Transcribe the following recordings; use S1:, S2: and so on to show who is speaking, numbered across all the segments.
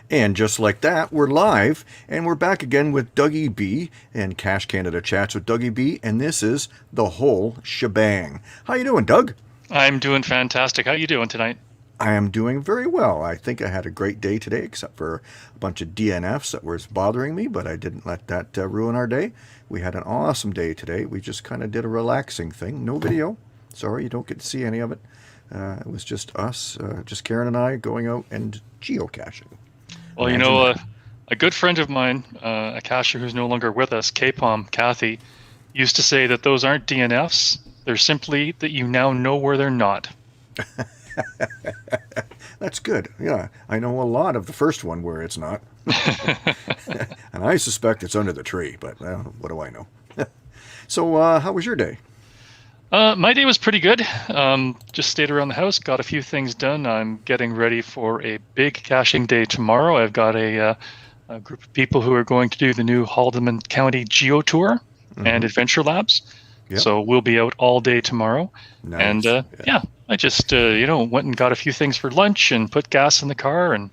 S1: And just like that, we're live, and we're back again with DougyB and Cache Canada Chats with DougyB, and this is the Whole Shebang. How you doing, Doug?
S2: I'm doing fantastic. How you doing tonight?
S1: I am doing very well. I think I had a great day today, except for a bunch of DNFs that was bothering me, but I didn't let that ruin our day. We had an awesome day today. We just kind of did a relaxing thing. No video. Sorry, you don't get to see any of it. It was just us, just Karen and I, going out and geocaching.
S2: Well,
S1: Imagine that.
S2: a good friend of mine, a cacher who's no longer with us, K-Pom, Kathy, used to say that those aren't DNFs. They're simply that you now know where they're not.
S1: That's good. Yeah, I know a lot of the first one where it's not. And I suspect it's under the tree, but what do I know? So, how was your day?
S2: My day was pretty good. Just stayed around the house, got a few things done. I'm getting ready for a big caching day tomorrow. I've got a group of people who are going to do the new Haldeman County Geo Tour and Adventure Labs.
S1: Yep.
S2: So we'll be out all day tomorrow.
S1: Nice.
S2: And yeah, I just went and got a few things for lunch and put gas in the car and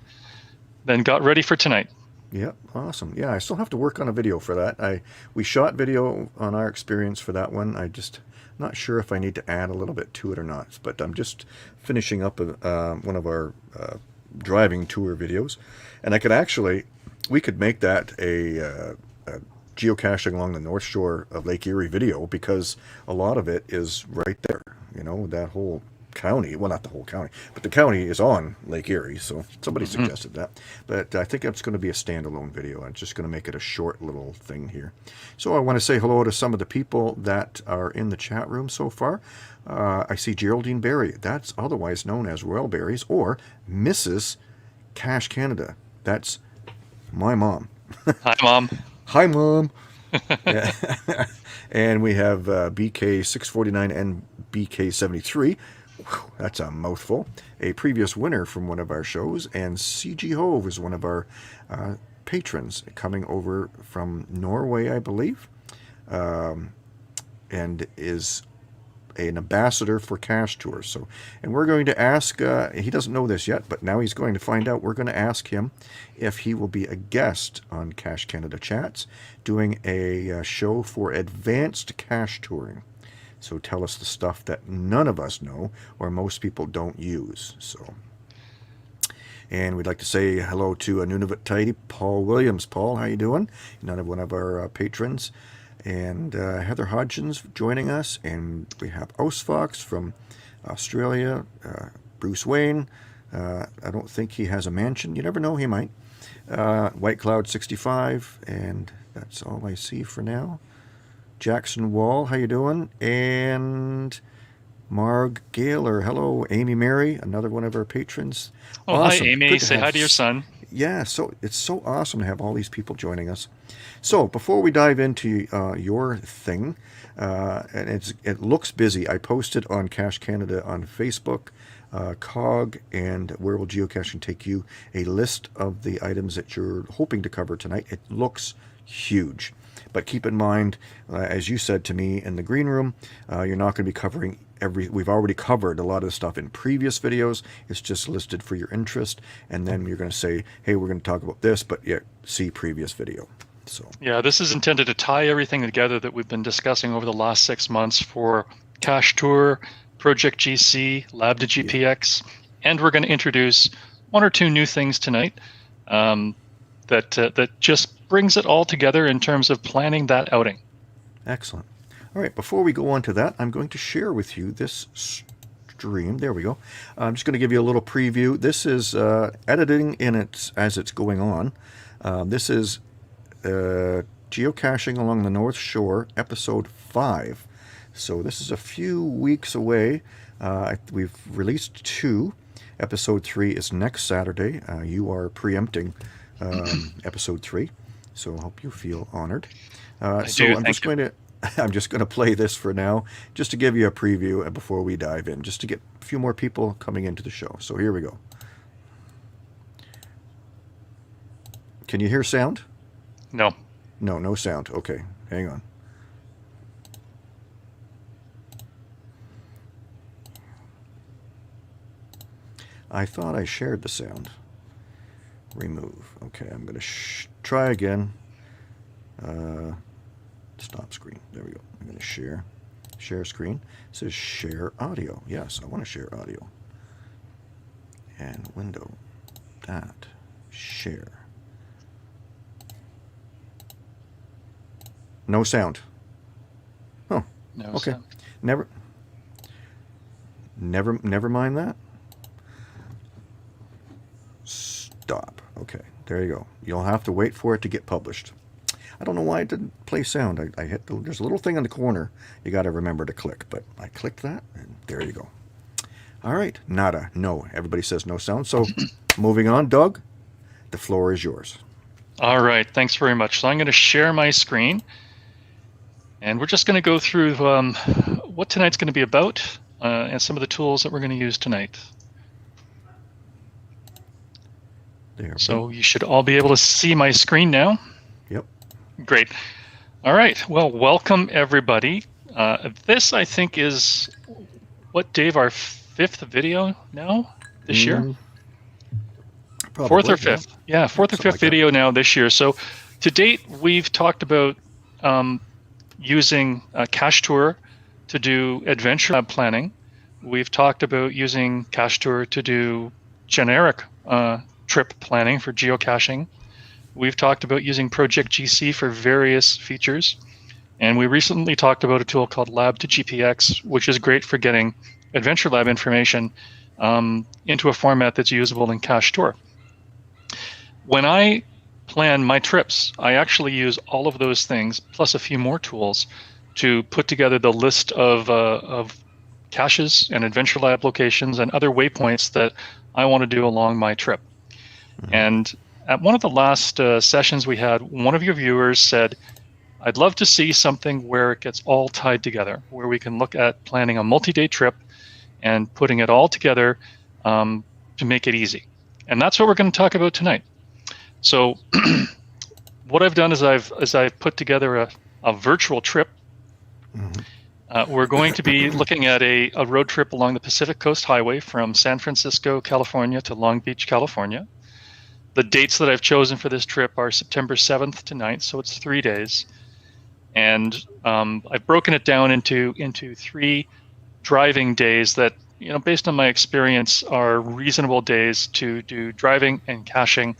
S2: then got ready for tonight.
S1: Yep, awesome. Yeah, I still have to work on a video for that. We shot video on our experience for that one. Not sure if I need to add a little bit to it or not, but I'm just finishing up one of our driving tour videos, and we could make that a geocaching along the north shore of Lake Erie video, because a lot of it is right there. That whole county, well, not the whole county, but the county is on Lake Erie, so somebody suggested that. But I think it's going to be a standalone video. I'm just going to make it a short little thing here. So I want to say hello to some of the people that are in the chat room so far. I see Geraldine Berry, that's otherwise known as Royal Berries, or Mrs. Cache Canada. That's my mom.
S2: Hi, Mom.
S1: Hi, Mom. And we have BK649 and BK73. That's a mouthful. A previous winner from one of our shows, and CG Hove is one of our patrons coming over from Norway, I believe, and is an ambassador for Cache Tours. And we're going to ask, he doesn't know this yet, but now he's going to find out. We're going to ask him if he will be a guest on Cache Canada Chats, doing a show for advanced cache touring. So tell us the stuff that none of us know or most people don't use. And we'd like to say hello to Nunavut Tidy, Paul Williams. Paul, how you doing? Another one of our patrons. And Heather Hodgins joining us. And we have Ausfox from Australia, Bruce Wayne. I don't think he has a mansion. You never know, he might. White Cloud 65, and that's all I see for now. Jackson Wall, how you doing? And Marg Gaylor, hello. Amy Mary, another one of our patrons.
S2: Oh,
S1: awesome.
S2: Hi, Amy. Say hi to your son.
S1: Yeah, so it's so awesome to have all these people joining us. So before we dive into your thing, and it looks busy. I posted on Cache Canada on Facebook, COG, and Where Will Geocaching Take You, a list of the items that you're hoping to cover tonight. It looks huge. But keep in mind, as you said to me in the green room, you're not going to be covering we've already covered a lot of the stuff in previous videos. It's just listed for your interest. And then you're going to say, hey, we're going to talk about this, but yeah, see previous video. So
S2: yeah, this is intended to tie everything together that we've been discussing over the last 6 months for Cache Tour, Project GC, Lab to GPX, and we're going to introduce one or two new things tonight that just brings it all together in terms of planning that outing.
S1: Excellent. All right, before we go on to that, I'm going to share with you this stream. There we go. I'm just going to give you a little preview. This is editing as it's going on. This is Geocaching Along the North Shore, Episode 5. So this is a few weeks away. We've released 2. Episode 3 is next Saturday. You are preempting Episode 3. So I hope you feel honored. I'm just going to play this for now, just to give you a preview before we dive in, just to get a few more people coming into the show. So here we go. Can you hear sound?
S2: No.
S1: No sound. Okay, hang on. I thought I shared the sound. remove. Okay, I'm going to try again. Stop screen. There we go. I'm going to share screen. It says share audio. Yes, I want to share audio. And window, that, share. No sound. Oh,
S2: No
S1: okay.
S2: sound.
S1: Never mind that. Stop. Okay, there you go. You'll have to wait for it to get published. I don't know why it didn't play sound. I hit there's a little thing in the corner you got to remember to click, but I clicked that, and there you go. All right, nada, no. Everybody says no sound. So moving on, Doug, the floor is yours.
S2: All right, thanks very much. So I'm going to share my screen, and we're just going to go through what tonight's going to be about and some of the tools that we're going to use tonight.
S1: There.
S2: So you should all be able to see my screen now.
S1: Yep.
S2: Great. All right. Well, welcome everybody. This, I think, is what, Dave, our fifth video now this year?
S1: Probably,
S2: fourth or fifth. Yeah, fourth or fifth video now this year. So to date, we've talked about using Cachetur to do adventure lab planning. We've talked about using Cachetur to do generic trip planning for geocaching. We've talked about using Project GC for various features. And we recently talked about a tool called Lab to GPX, which is great for getting Adventure Lab information into a format that's usable in Cachetur. When I plan my trips, I actually use all of those things, plus a few more tools, to put together the list of caches and Adventure Lab locations and other waypoints that I want to do along my trip. Mm-hmm. And at one of the last sessions we had, one of your viewers said, I'd love to see something where it gets all tied together, where we can look at planning a multi-day trip and putting it all together to make it easy. And that's what we're going to talk about tonight. So what I've done is I've put together a virtual trip. Mm-hmm. We're going to be looking at a road trip along the Pacific Coast Highway from San Francisco, California to Long Beach, California. The dates that I've chosen for this trip are September 7th to 9th, so it's 3 days. And I've broken it down into 3 driving days that, based on my experience, are reasonable days to do driving and caching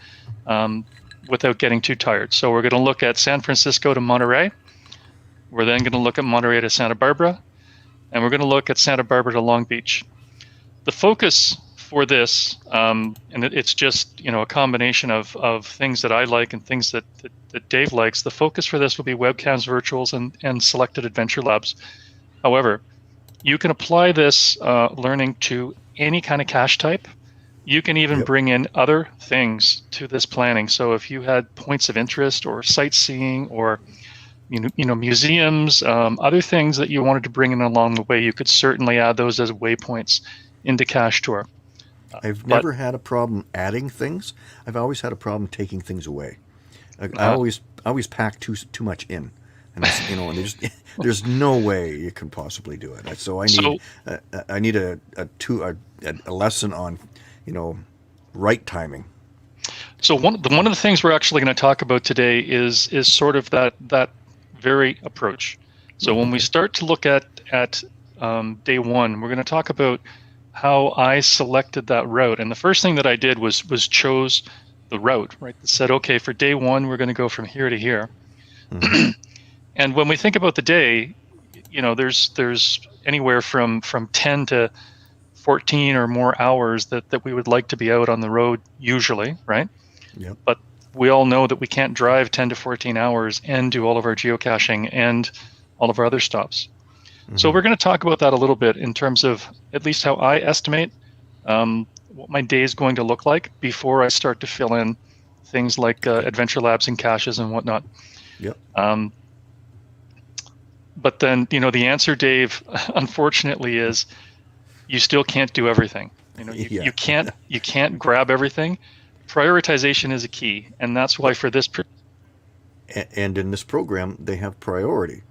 S2: without getting too tired. So we're going to look at San Francisco to Monterrey. We're then going to look at Monterrey to Santa Barbara, and we're going to look at Santa Barbara to Long Beach. The focus for this, and it's just a combination of things that I like and things that Dave likes. The focus for this will be webcams, virtuals, and selected adventure labs. However, you can apply this learning to any kind of cache type. You can even bring in other things to this planning. So if you had points of interest or sightseeing or museums, other things that you wanted to bring in along the way, you could certainly add those as waypoints into Cachetur.
S1: I've never had a problem adding things. I've always had a problem taking things away. I always pack too much in, and and there's no way you can possibly do it. So I need a lesson on right timing.
S2: So one of the things we're actually going to talk about today is sort of that very approach. So when we start to look at day one, we're going to talk about how I selected that route. And the first thing that I did was chose the route, right? That said, okay, for day one, we're going to go from here to here. Mm-hmm. And when we think about the day, there's anywhere from 10 to 14 or more hours that we would like to be out on the road usually, right? Yep. But we all know that we can't drive 10 to 14 hours and do all of our geocaching and all of our other stops. Mm-hmm. So we're going to talk about that a little bit in terms of at least how I estimate what my day is going to look like before I start to fill in things like adventure labs and caches and whatnot.
S1: Yep.
S2: But then, the answer, Dave, unfortunately, is you still can't do everything. You can't grab everything. Prioritization is a key, and that's why for this.
S1: And in this program, they have priority.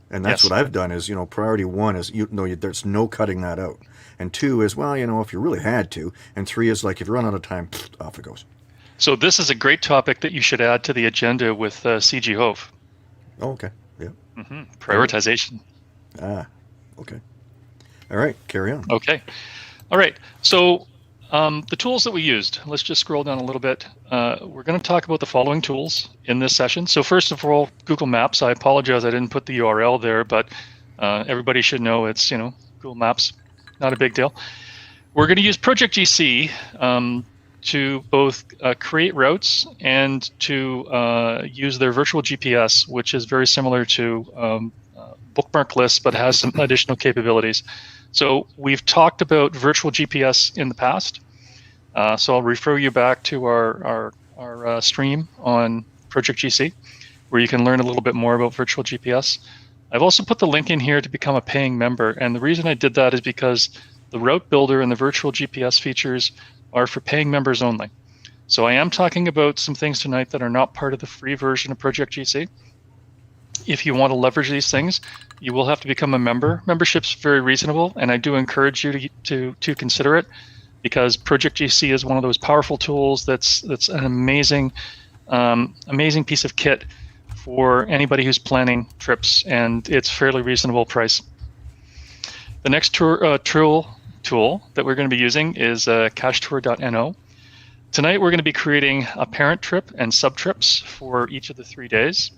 S1: And that's what I've done is, priority 1 is, there's no cutting that out. And 2 is, well, if you really had to. And 3 is like, if you run out of time, off it goes.
S2: So this is a great topic that you should add to the agenda with CG Hove.
S1: Oh, okay. Yeah.
S2: Prioritization.
S1: Ah, okay. All right, carry on.
S2: Okay. All right. So the tools that we used, let's just scroll down a little bit. We're going to talk about the following tools in this session. So first of all, Google Maps. I apologize I didn't put the URL there, but everybody should know it's, Google Maps. Not a big deal. We're going to use Project GC to both create routes and to use their virtual GPS, which is very similar to bookmark lists, but has some additional capabilities. So we've talked about virtual GPS in the past. So I'll refer you back to our stream on Project GC, where you can learn a little bit more about virtual GPS. I've also put the link in here to become a paying member. And the reason I did that is because the route builder and the virtual GPS features are for paying members only. So I am talking about some things tonight that are not part of the free version of Project GC. If you want to leverage these things, you will have to become a member. Membership's very reasonable, and I do encourage you to consider it, because Project GC is one of those powerful tools that's an amazing piece of kit for anybody who's planning trips, and it's fairly reasonable price. The next tool that we're going to be using is Cachetur.no. Tonight we're going to be creating a parent trip and sub-trips for each of the 3 days.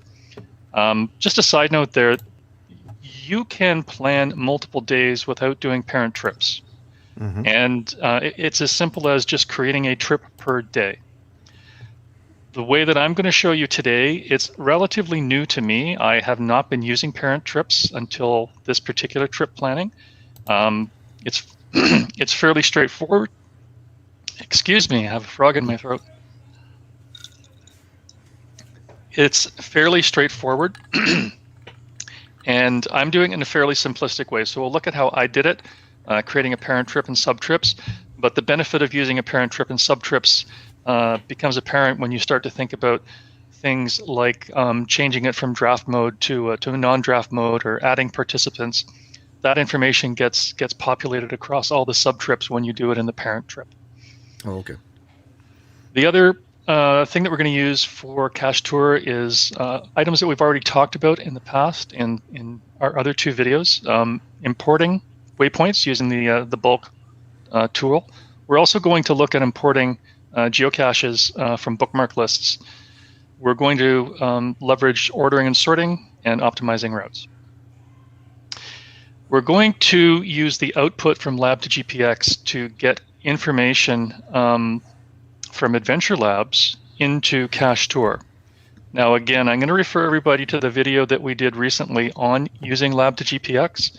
S2: Just a side note there, you can plan multiple days without doing parent trips. And it's as simple as just creating a trip per day. The way that I'm going to show you today, it's relatively new to me. I have not been using parent trips until this particular trip planning. It's fairly straightforward. Excuse me, I have a frog in my throat. It's fairly straightforward, and I'm doing it in a fairly simplistic way. So we'll look at how I did it, creating a parent trip and sub-trips. But the benefit of using a parent trip and sub-trips becomes apparent when you start to think about things like changing it from draft mode to a non-draft mode, or adding participants. That information gets populated across all the sub-trips when you do it in the parent trip.
S1: Oh, okay.
S2: The other thing that we're going to use for Cachetur is items that we've already talked about in the past in our other 2 videos. Importing waypoints using the bulk tool. We're also going to look at importing geocaches from bookmark lists. We're going to leverage ordering and sorting and optimizing routes. We're going to use the output from Lab to GPX to get information from Adventure Labs into Cachetur. Now again, I'm going to refer everybody to the video that we did recently on using Lab to GPX.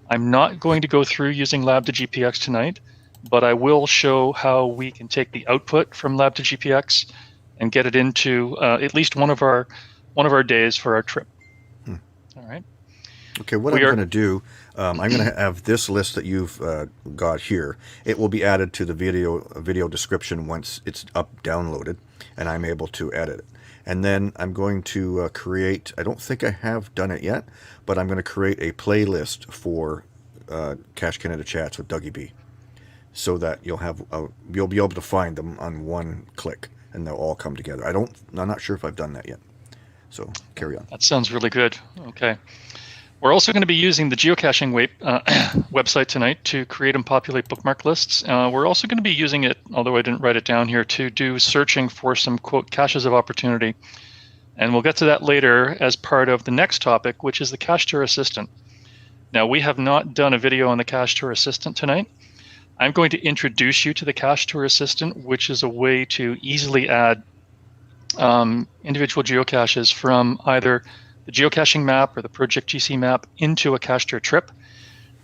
S2: I'm not going to go through using Lab to GPX tonight, but I will show how we can take the output from Lab to GPX and get it into at least one of our days for our trip. All right.
S1: Okay, what I'm going to do, I'm going to have this list that you've got here. It will be added to the video description once it's downloaded, and I'm able to edit it. And then I'm going to create, I don't think I have done it yet, but I'm going to create a playlist for Cache Canada Chats with DougyB, so that you'll be able to find them on one click, and they'll all come together. I'm not sure if I've done that yet. So carry on.
S2: That sounds really good. Okay. We're also going to be using the geocaching website tonight to create and populate bookmark lists. We're also going to be using it, although I didn't write it down here, to do searching for some, quote, caches of opportunity. And we'll get to that later as part of the next topic, which is the Cachetur Assistant. Now, we have not done a video on the Cachetur Assistant tonight. I'm going to introduce you to the Cachetur Assistant, which is a way to easily add individual geocaches from either the geocaching map or the Project GC map into a Cachetur trip.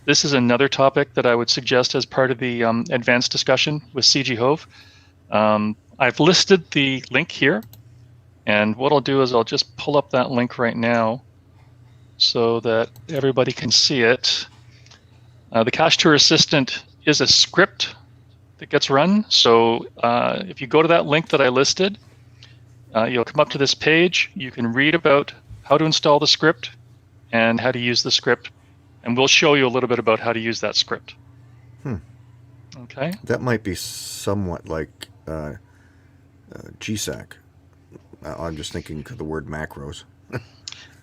S2: This is another topic that I would suggest as part of the advanced discussion with CG Hove. I've listed the link here, and what I'll do is I'll just pull up that link right now so that everybody can see it. The Cachetur Assistant is a script that gets run. So if you go to that link that I listed, you'll come up to this page. You can read about how to install the script and how to use the script, and we'll show you a little bit about how to use that script. Okay.
S1: That might be somewhat like GSAC. I'm just thinking of the word macros.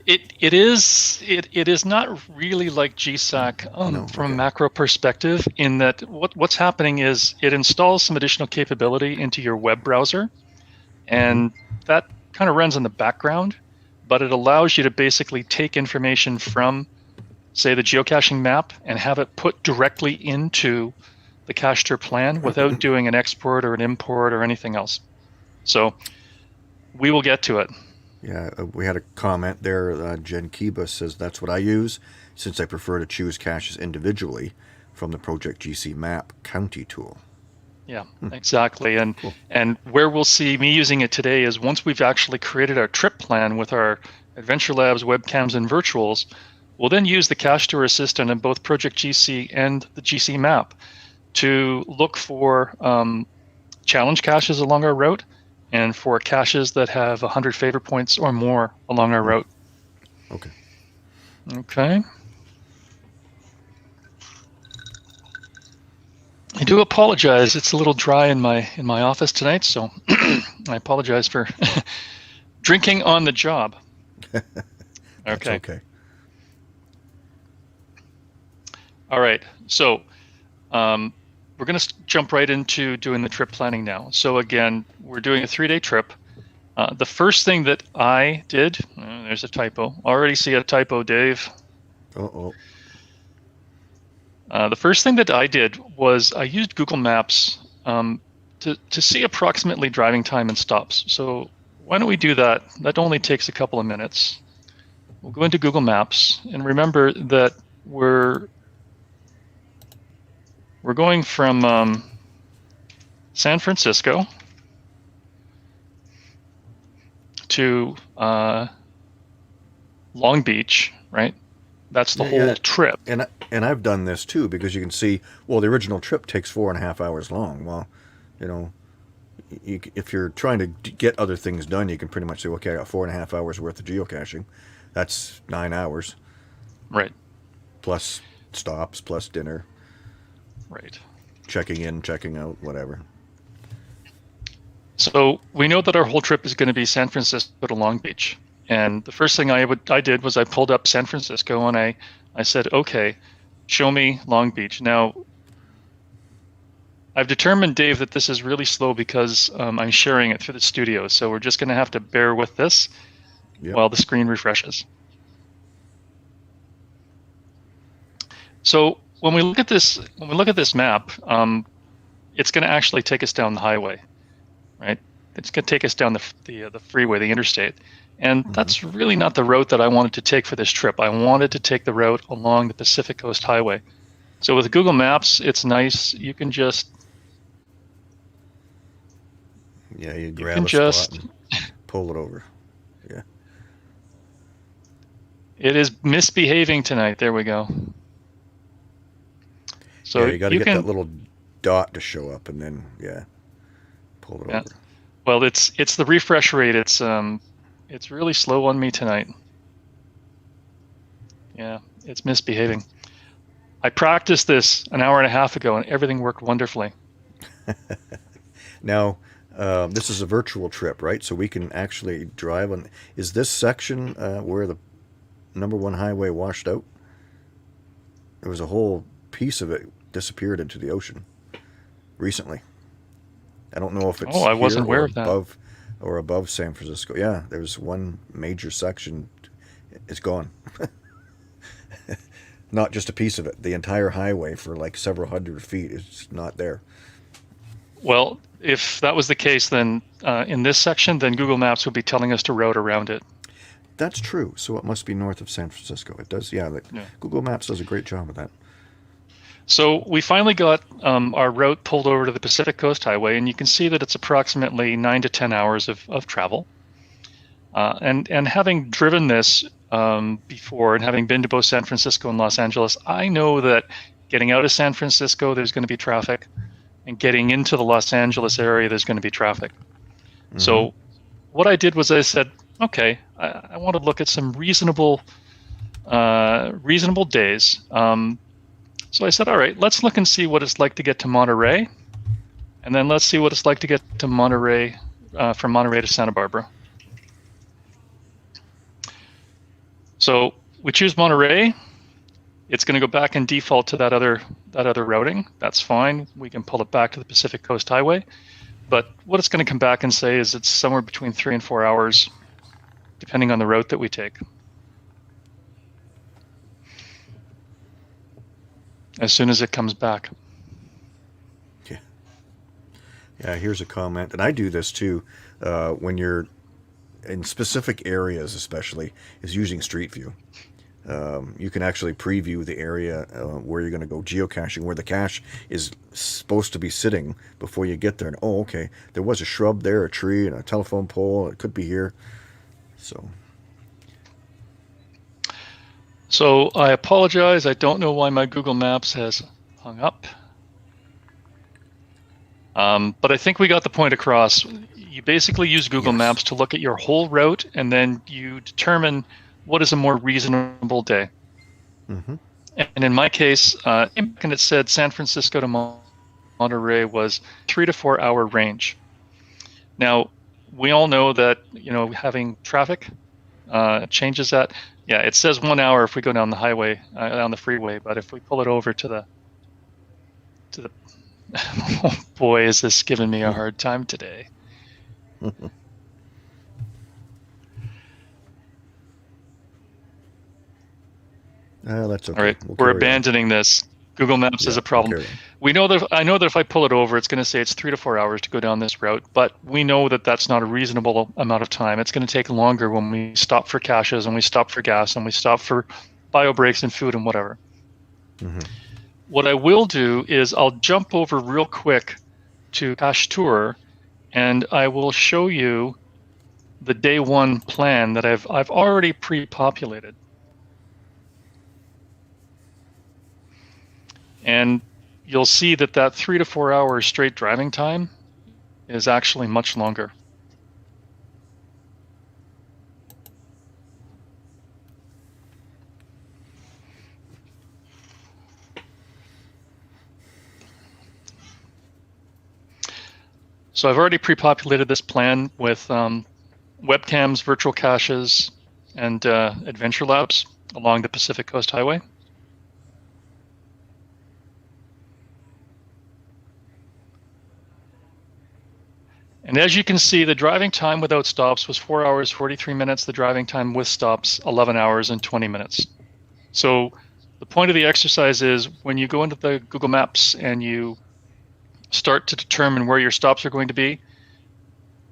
S2: It is not really like GSAC
S1: No,
S2: from
S1: okay.
S2: a macro perspective, in that what's happening is it installs some additional capability into your web browser, and that kind of runs in the background, but it allows you to basically take information from, say, the geocaching map and have it put directly into the Cachetur plan without doing an export or an import or anything else. So we will get to it.
S1: Yeah, we had a comment there. Jen Kiba says that's what I use, since I prefer to choose caches individually from the Project GC map county tool.
S2: Yeah, exactly. And
S1: Cool.
S2: and where we'll see me using it today is once we've actually created our trip plan with our Adventure Labs, webcams, and virtuals, we'll then use the Cachetur Assistant in both Project GC and the GC map to look for challenge caches along our route, and for caches that have 100 favorite points or more along our route.
S1: Okay.
S2: Okay. I do apologize. It's a little dry in my office tonight, so I apologize for drinking on the job.
S1: That's okay.
S2: All right. So we're going to jump right into doing the trip planning now. So again, we're doing a 3-day trip. The first thing that I did, there's a typo. Already see a typo, Dave.
S1: Uh-oh.
S2: The first thing that I did was I used Google Maps to see approximately driving time and stops. So why don't we do that? That only takes a couple of minutes. We'll go into Google Maps, and remember that we're going from San Francisco to Long Beach, right? That's the whole trip.
S1: And I've done this too, because you can see, well, the original trip takes 4.5 hours long. Well, you know, if you're trying to get other things done, you can pretty much say, okay, I got 4.5 hours worth of geocaching. That's 9 hours.
S2: Right.
S1: Plus stops, plus dinner.
S2: Right.
S1: Checking in, checking out, whatever.
S2: So we know that our whole trip is going to be San Francisco to Long Beach. And the first thing I did was I pulled up San Francisco, and I said, okay, show me Long Beach. Now, I've determined, Dave, that this is really slow because I'm sharing it through the studio. So we're just going to have to bear with this while the screen refreshes. So when we look at this map, it's going to actually take us down the highway, right? It's going to take us down the freeway, the interstate. And that's really not the route that I wanted to take for this trip. I wanted to take the route along the Pacific Coast Highway. So with Google Maps, it's nice. You can just...
S1: Yeah, you grab a spot and pull it over. Yeah.
S2: It is misbehaving tonight. There we go. So
S1: yeah, you got to get that little dot to show up, and then, pull it over.
S2: Well, it's the refresh rate. It's really slow on me tonight. Yeah, it's misbehaving. I practiced this an hour and a half ago, and everything worked wonderfully.
S1: Now, this is a virtual trip, right? So we can actually drive on. Is this section where the #1 highway washed out? There was a whole piece of it disappeared into the ocean recently. I don't know if it's
S2: I wasn't aware of that.
S1: Above San Francisco. Yeah, there's one major section. It's gone. Not just a piece of it. The entire highway for like several hundred feet is not there.
S2: Well, if that was the case, then in this section, then Google Maps would be telling us to route around it.
S1: That's true. So it must be north of San Francisco. It does. Yeah. Google Maps does a great job of that.
S2: So we finally got our route pulled over to the Pacific Coast Highway, and you can see that it's approximately 9 to 10 hours of travel. And having driven this before, and having been to both San Francisco and Los Angeles, I know that getting out of San Francisco, there's going to be traffic, and getting into the Los Angeles area, there's going to be traffic. So what I did was I said, okay, I want to look at some reasonable days. So I said, all right, let's look and see what it's like to get to Monterrey, and then let's see what it's like to get to Monterrey from Monterrey to Santa Barbara. So we choose Monterrey. It's going to go back and default to that other routing. That's fine. We can pull it back to the Pacific Coast Highway. But what it's going to come back and say is it's somewhere between 3 and 4 hours, depending on the route that we take. As soon as it comes back.
S1: Yeah, here's a comment, and I do this too when you're in specific areas, especially, is using Street View. You can actually preview the area where you're going to go geocaching, where the cache is supposed to be sitting before you get there. And oh, okay, there was a shrub there, a tree, and a telephone pole. It could be here.
S2: So I apologize. I don't know why my Google Maps has hung up. But I think we got the point across. You basically use Google Maps to look at your whole route, and then you determine what is a more reasonable day.
S1: Mm-hmm.
S2: And in my case, and it said San Francisco to Monterrey was 3 to 4 hour range. Now, we all know that having traffic changes that. Yeah, it says 1 hour if we go down the highway, down the freeway, but if we pull it over to the oh boy, is this giving me a hard time today.
S1: That's okay.
S2: All right, we're abandoning this. Google Maps is a problem. I know that if I pull it over, it's going to say it's 3 to 4 hours to go down this route, but we know that that's not a reasonable amount of time. It's going to take longer when we stop for caches and we stop for gas and we stop for bio breaks and food and whatever. Mm-hmm. What I will do is I'll jump over real quick to Cachetur, and I will show you the day one plan that I've already pre-populated. And you'll see that 3 to 4 hours straight driving time is actually much longer. So I've already pre-populated this plan with webcams, virtual caches, and adventure labs along the Pacific Coast Highway. And as you can see, the driving time without stops was 4 hours, 43 minutes. The driving time with stops, 11 hours and 20 minutes. So the point of the exercise is when you go into the Google Maps and you start to determine where your stops are going to be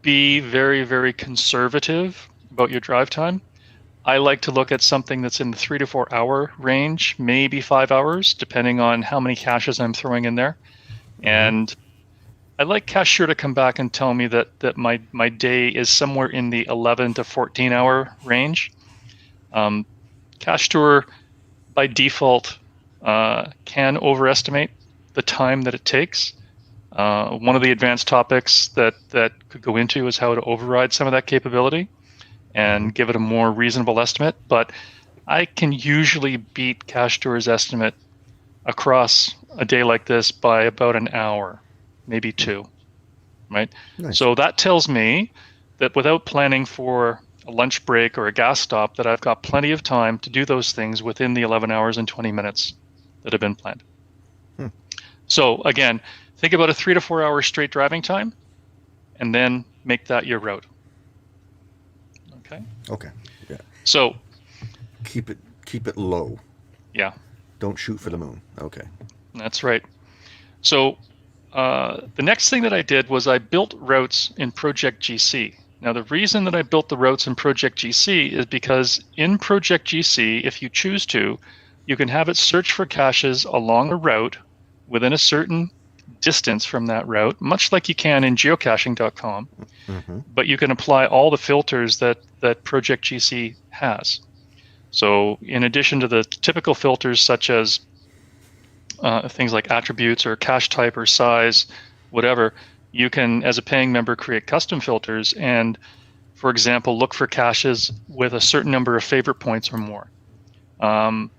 S2: very, very conservative about your drive time. I like to look at something that's in the 3 to 4 hour range, maybe 5 hours, depending on how many caches I'm throwing in there. And I like Cachetur to come back and tell me that my day is somewhere in the 11 to 14 hour range. Cachetur, by default, can overestimate the time that it takes. One of the advanced topics that could go into is how to override some of that capability and give it a more reasonable estimate. But I can usually beat Cachetur's estimate across a day like this by about an hour, maybe 2, right? Nice. So that tells me that without planning for a lunch break or a gas stop, that I've got plenty of time to do those things within the 11 hours and 20 minutes that have been planned. So again, think about a 3 to 4 hour straight driving time, and then make that your route. Okay. Okay.
S1: Yeah.
S2: So
S1: keep it low.
S2: Yeah.
S1: Don't shoot for the moon. Okay.
S2: That's right. So the next thing that I did was I built routes in Project GC. Now the reason that I built the routes in Project GC is because in Project GC, if you choose to, you can have it search for caches along a route within a certain distance from that route, much like you can in geocaching.com, but you can apply all the filters that Project GC has. So in addition to the typical filters such as things like attributes or cache type or size, whatever, you can, as a paying member, create custom filters and, for example, look for caches with a certain number of favorite points or more, and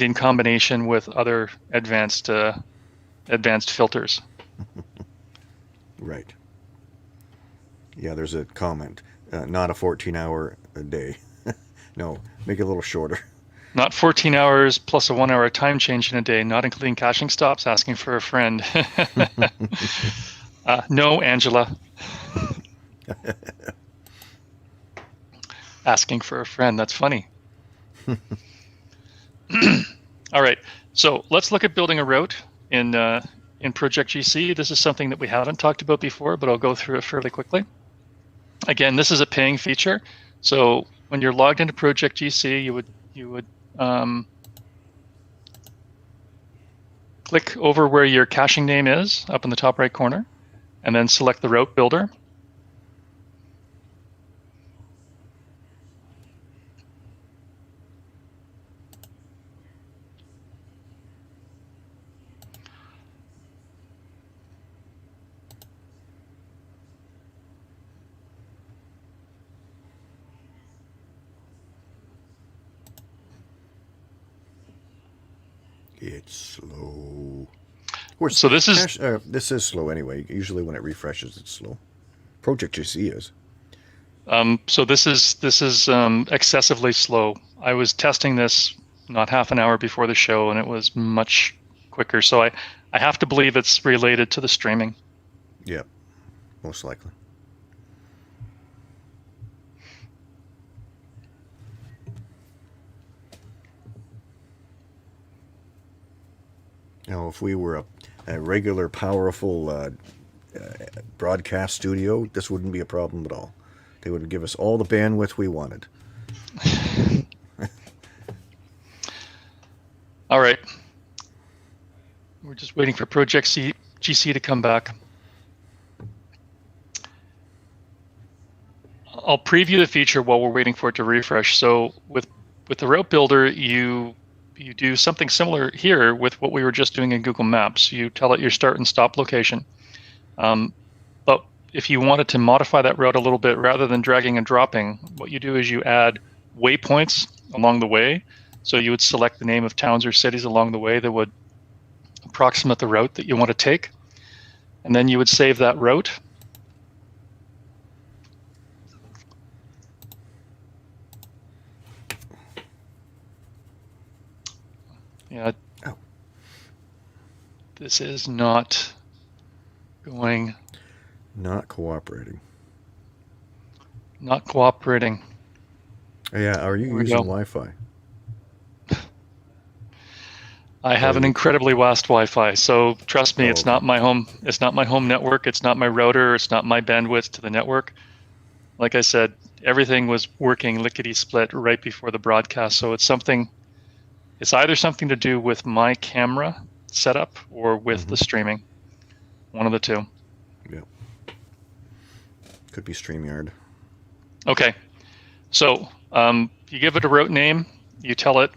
S2: in combination with other advanced filters.
S1: Right. Yeah, there's a comment. Not a 14-hour a day. No, make it a little shorter.
S2: Not 14 hours plus a 1 hour time change in a day, not including caching stops, asking for a friend. No, Angela. Asking for a friend, that's funny. All right, so let's look at building a route in Project GC. This is something that we haven't talked about before, but I'll go through it fairly quickly. Again, this is a paying feature. So when you're logged into Project GC, you would click over where your caching name is up in the top right corner, and then select the route builder.
S1: It's slow. Of course,
S2: So this is
S1: this is slow anyway. Usually when it refreshes, it's slow. Project GC is.
S2: so this is excessively slow. I was testing this not half an hour before the show, and it was much quicker. So I have to believe it's related to the streaming.
S1: Yeah, most likely. Now, if we were a regular, powerful broadcast studio, this wouldn't be a problem at all. They would give us all the bandwidth we wanted.
S2: All right. We're just waiting for Project GC to come back. I'll preview the feature while we're waiting for it to refresh. So with the route builder, you do something similar here with what we were just doing in Google Maps. You tell it your start and stop location. But if you wanted to modify that route a little bit, rather than dragging and dropping, what you do is you add waypoints along the way. So you would select the name of towns or cities along the way that would approximate the route that you want to take. And then you would save that route. Yeah.
S1: Oh.
S2: This is not going.
S1: Not cooperating.
S2: Not cooperating.
S1: Yeah, are you using Wi-Fi?
S2: I have an incredibly fast Wi-Fi, so trust me, it's not my home. It's not my home network. It's not my router. It's not my bandwidth to the network. Like I said, everything was working lickety-split right before the broadcast. So it's something. It's either something to do with my camera setup or with the streaming. One of the two.
S1: Yeah. Could be StreamYard.
S2: Okay. So you give it a route name. You tell it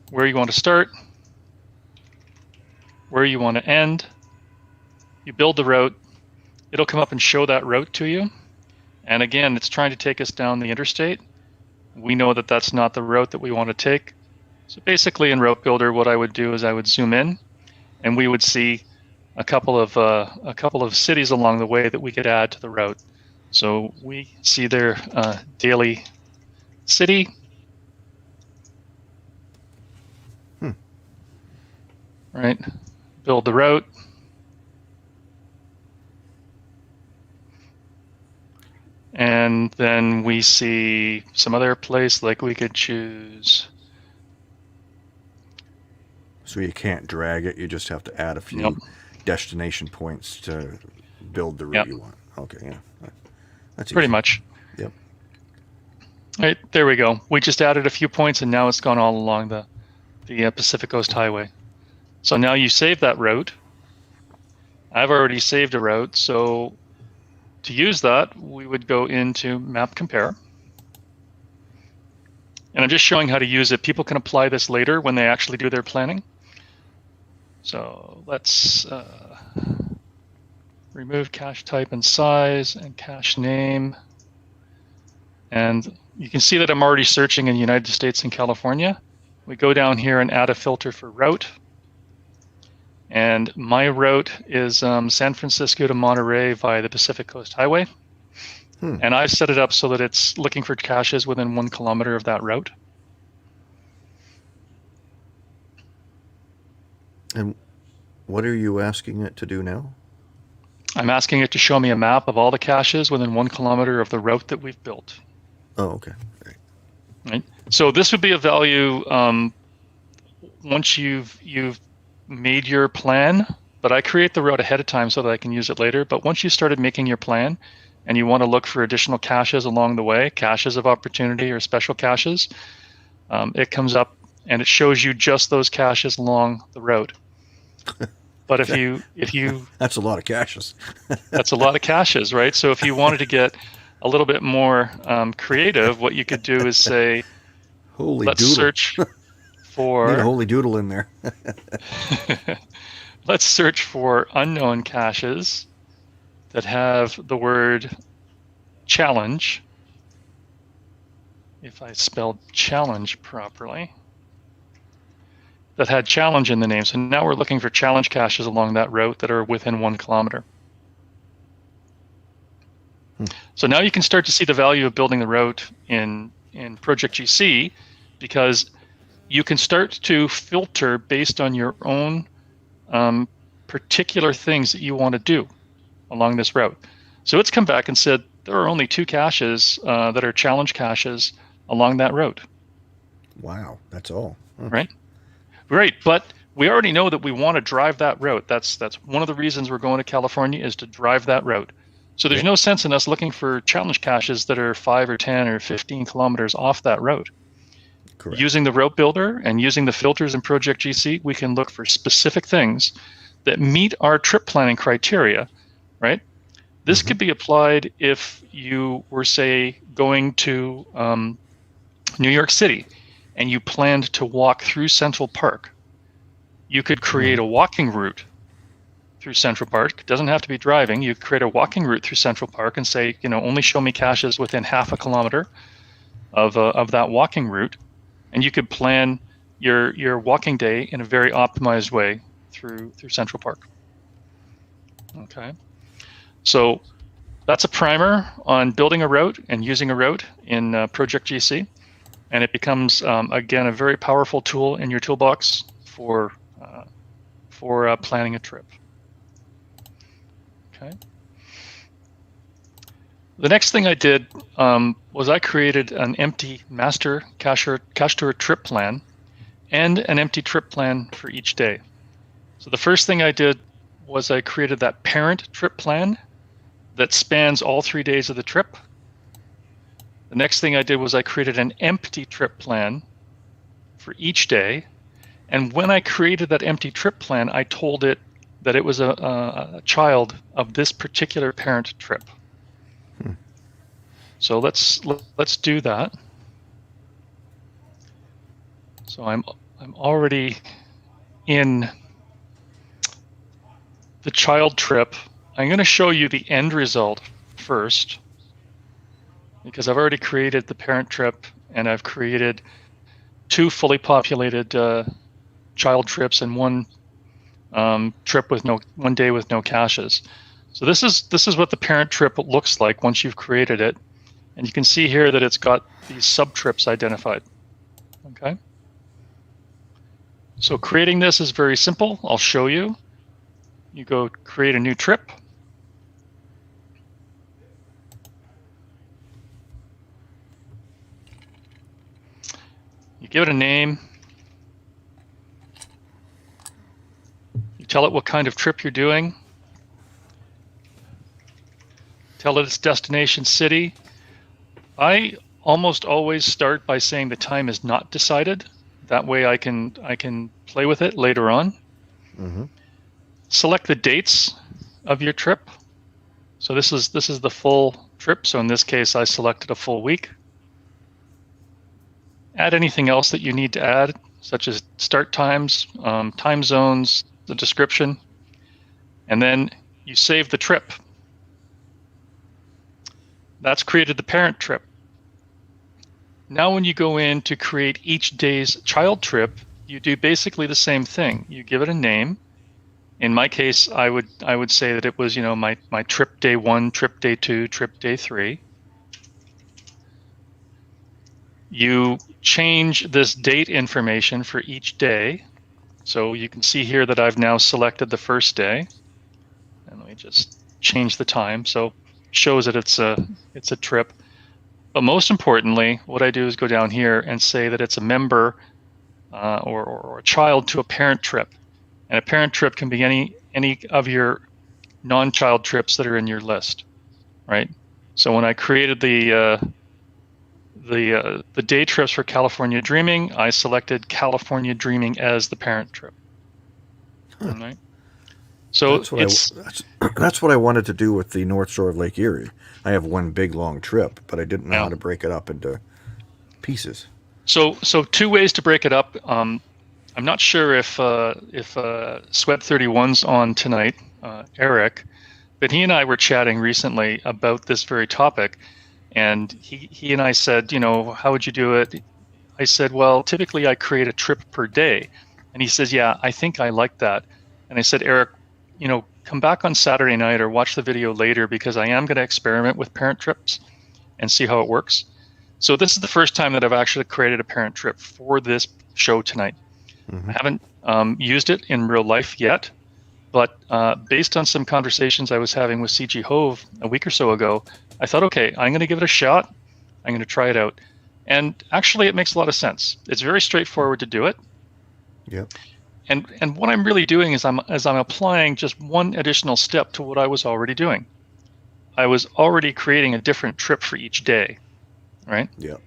S2: where you want to start, where you want to end. You build the route. It'll come up and show that route to you. And again, it's trying to take us down the interstate. We know that that's not the route that we want to take. So basically in Route Builder, what I would do is I would zoom in, and we would see a couple of cities along the way that we could add to the route. So we see their daily city. Right, build the route. And then we see some other place, like we could choose.
S1: So you can't drag it, you just have to add a few destination points to build the route you want. Okay, yeah. That's
S2: pretty
S1: easy.
S2: much.
S1: Yep.
S2: All right, there we go. We just added a few points, and now it's gone all along the Pacific Coast Highway. So now you save that route. I've already saved a route, so to use that, we would go into Map Compare. And I'm just showing how to use it. People can apply this later when they actually do their planning. So let's remove cache type and size and cache name. And you can see that I'm already searching in the United States and California. We go down here and add a filter for route. And my route is San Francisco to Monterrey via the Pacific Coast Highway. And I've set it up so that it's looking for caches within 1 kilometer of that route.
S1: And what are you asking it to do now?
S2: I'm asking it to show me a map of all the caches within 1 kilometer of the route that we've built.
S1: Oh, okay.
S2: Right. So this would be a value once you've made your plan, but I create the route ahead of time so that I can use it later. But once you started making your plan and you want to look for additional caches along the way, caches of opportunity or special caches, it comes up and it shows you just those caches along the route. But if you
S1: that's a lot of caches.
S2: That's a lot of caches, right? So if you wanted to get a little bit more creative, what you could do is say,
S1: Holy
S2: let's
S1: doodle.
S2: search for
S1: Need a holy doodle in there.
S2: let's search for unknown caches that have the word challenge. If I spelled challenge properly, that had challenge in the name. So now we're looking for challenge caches along that route that are within 1 kilometer. So now you can start to see the value of building the route in Project GC, because you can start to filter based on your own particular things that you want to do along this route. So it's come back and said there are only 2 caches that are challenge caches along that route.
S1: Wow, that's all.
S2: Right? Right, but we already know that we want to drive that route. That's one of the reasons we're going to California, is to drive that route. So there's no sense in us looking for challenge caches that are 5 or 10 or 15 kilometers off that route.
S1: Correct.
S2: Using the route builder and using the filters in Project GC, we can look for specific things that meet our trip planning criteria, right? This could be applied if you were, say, going to New York City and you planned to walk through Central Park. You could create a walking route through Central Park. It doesn't have to be driving. You create a walking route through Central Park and say, only show me caches within half a kilometer of that walking route, and you could plan your walking day in a very optimized way through Central Park. Okay, so that's a primer on building a route and using a route in Project GC, and it becomes again a very powerful tool in your toolbox for planning a trip. Okay. The next thing I did was I created an empty master Cachetur trip plan and an empty trip plan for each day. So the first thing I did was I created that parent trip plan that spans all 3 days of the trip. The next thing I did was I created an empty trip plan for each day. And when I created that empty trip plan, I told it that it was a child of this particular parent trip. So let's do that. So I'm already in the child trip. I'm going to show you the end result first, because I've already created the parent trip and I've created 2 fully populated child trips and 1 trip with 1 day with no caches. So this is what the parent trip looks like once you've created it, and you can see here that it's got these sub trips identified. Okay. So creating this is very simple. I'll show you. You go create a new trip. You give it a name. You tell it what kind of trip you're doing. Tell it its destination city. I almost always start by saying the time is not decided. That way I can play with it later on. Select the dates of your trip. So this is the full trip. So in this case, I selected a full week. Add anything else that you need to add, such as start times, time zones, the description, and then you save the trip. That's created the parent trip. Now when you go in to create each day's child trip, you do basically the same thing. You give it a name, In my case, I would say that it was, my trip day 1, trip day 2, trip day 3. You change this date information for each day. So you can see here that I've now selected the first day. And let me just change the time. So shows that it's a trip. But most importantly, what I do is go down here and say that it's a member or a child to a parent trip. And a parent trip can be any of your non-child trips that are in your list, right? So when I created the day trips for California Dreaming, I selected California Dreaming as the parent trip. All right. So
S1: that's what I wanted to do with the North Shore of Lake Erie. I have one big long trip, but I didn't know how to break it up into pieces.
S2: So 2 ways to break it up. I'm not sure if Sweb31's on tonight, Eric, but he and I were chatting recently about this very topic, and he and I said, how would you do it? I said, well, typically I create a trip per day, and he says, yeah, I think I like that. And I said, Eric, come back on Saturday night or watch the video later, because I am going to experiment with parent trips and see how it works. So this is the first time that I've actually created a parent trip for this show tonight. Mm-hmm. I haven't used it in real life yet, but based on some conversations I was having with CG Hove a week or so ago, I thought, okay, I'm going to give it a shot. I'm going to try it out. And actually, it makes a lot of sense. It's very straightforward to do it.
S1: Yep.
S2: And what I'm really doing is I'm applying just one additional step to what I was already doing. I was already creating a different trip for each day, right?
S1: Yeah.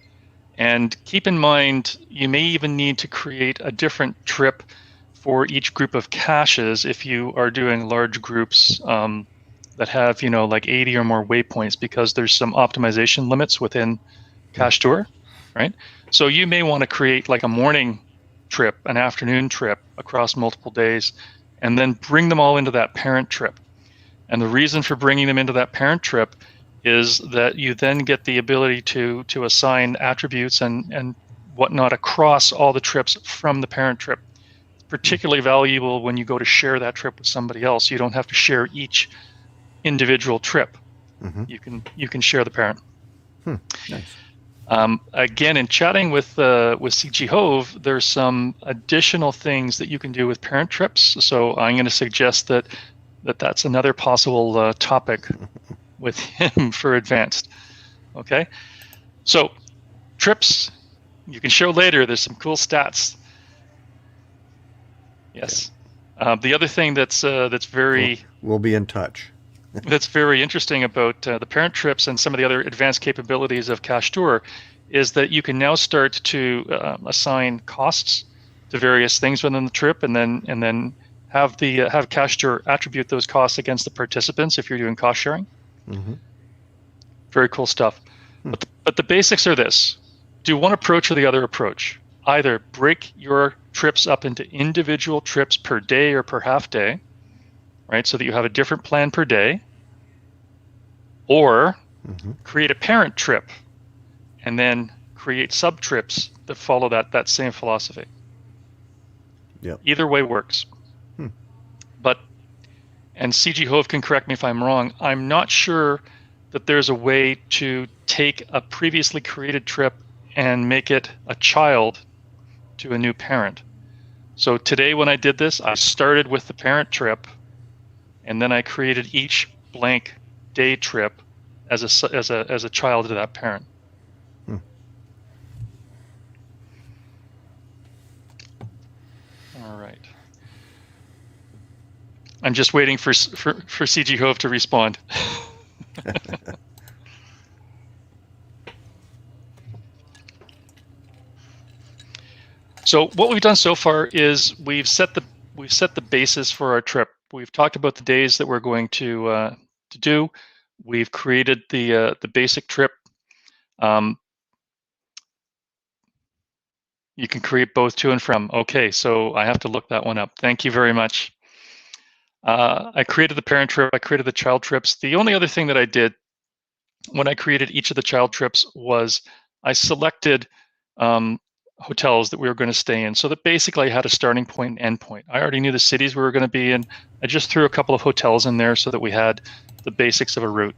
S2: And keep in mind, you may even need to create a different trip for each group of caches if you are doing large groups that have, like 80 or more waypoints, because there's some optimization limits within Cachetur, right? So you may want to create like a morning trip, an afternoon trip across multiple days, and then bring them all into that parent trip. And the reason for bringing them into that parent trip is that you then get the ability to assign attributes and whatnot across all the trips from the parent trip. It's particularly valuable when you go to share that trip with somebody else. You don't have to share each individual trip. Mm-hmm. You can share the parent.
S1: Nice.
S2: Again, in chatting with CG Hove, there's some additional things that you can do with parent trips. So I'm going to suggest that's another possible topic with him for advanced. Okay, so trips you can show later. There's some cool stats. Yes. The other thing that's very
S1: we'll be in touch.
S2: That's very interesting about the parent trips and some of the other advanced capabilities of Cachetur is that you can now start to assign costs to various things within the trip, and then have Cachetur attribute those costs against the participants if you're doing cost sharing. Mm-hmm. Very cool stuff. But the basics are this: do one approach or the other approach. Either break your trips up into individual trips per day or per half day, right? So that you have a different plan per day, or create a parent trip and then create sub trips that follow that same philosophy.
S1: Yep.
S2: Either way works. But, and CG Hove can correct me if I'm wrong, I'm not sure that there's a way to take a previously created trip and make it a child to a new parent. So today when I did this, I started with the parent trip, and then I created each blank day trip as a child to that parent. All right. I'm just waiting for CG Hove to respond. So what we've done so far is we've set the basis for our trip. We've talked about the days that we're going to do. We've created the basic trip. You can create both to and from. Okay, so I have to look that one up. Thank you very much. I created the parent trip. I created the child trips. The only other thing that I did when I created each of the child trips was I selected hotels that we were going to stay in, so that basically I had a starting point and end point. I already knew the cities we were going to be in. I just threw a couple of hotels in there so that we had the basics of a route.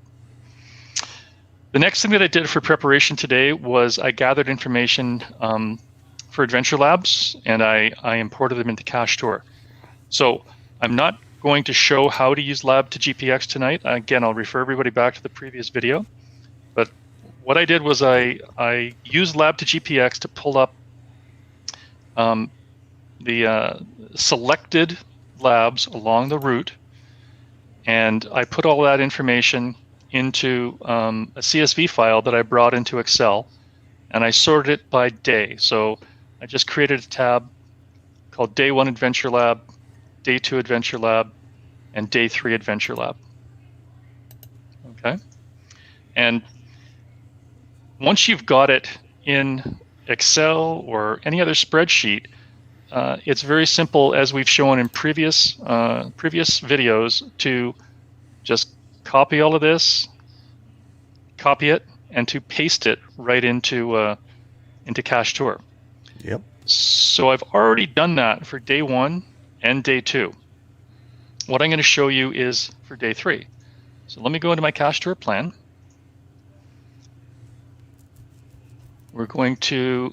S2: The next thing that I did for preparation today was I gathered information for Adventure Labs, and I imported them into Cachetur. So I'm not going to show how to use Lab to GPX tonight. Again, I'll refer everybody back to the previous video. But what I did was I used Lab to GPX to pull up the selected labs along the route, and I put all that information into a CSV file that I brought into Excel, and I sorted it by day. So I just created a tab called Day 1 Adventure Lab, Day 2 Adventure Lab, and Day 3 Adventure Lab. Okay, and once you've got it in Excel or any other spreadsheet, it's very simple, as we've shown in previous videos, to just copy all of this, copy it, and to paste it right into Cachetur.
S1: Yep.
S2: So I've already done that for Day 1 and Day 2. What I'm going to show you is for Day 3. So let me go into my Cachetur plan. We're going to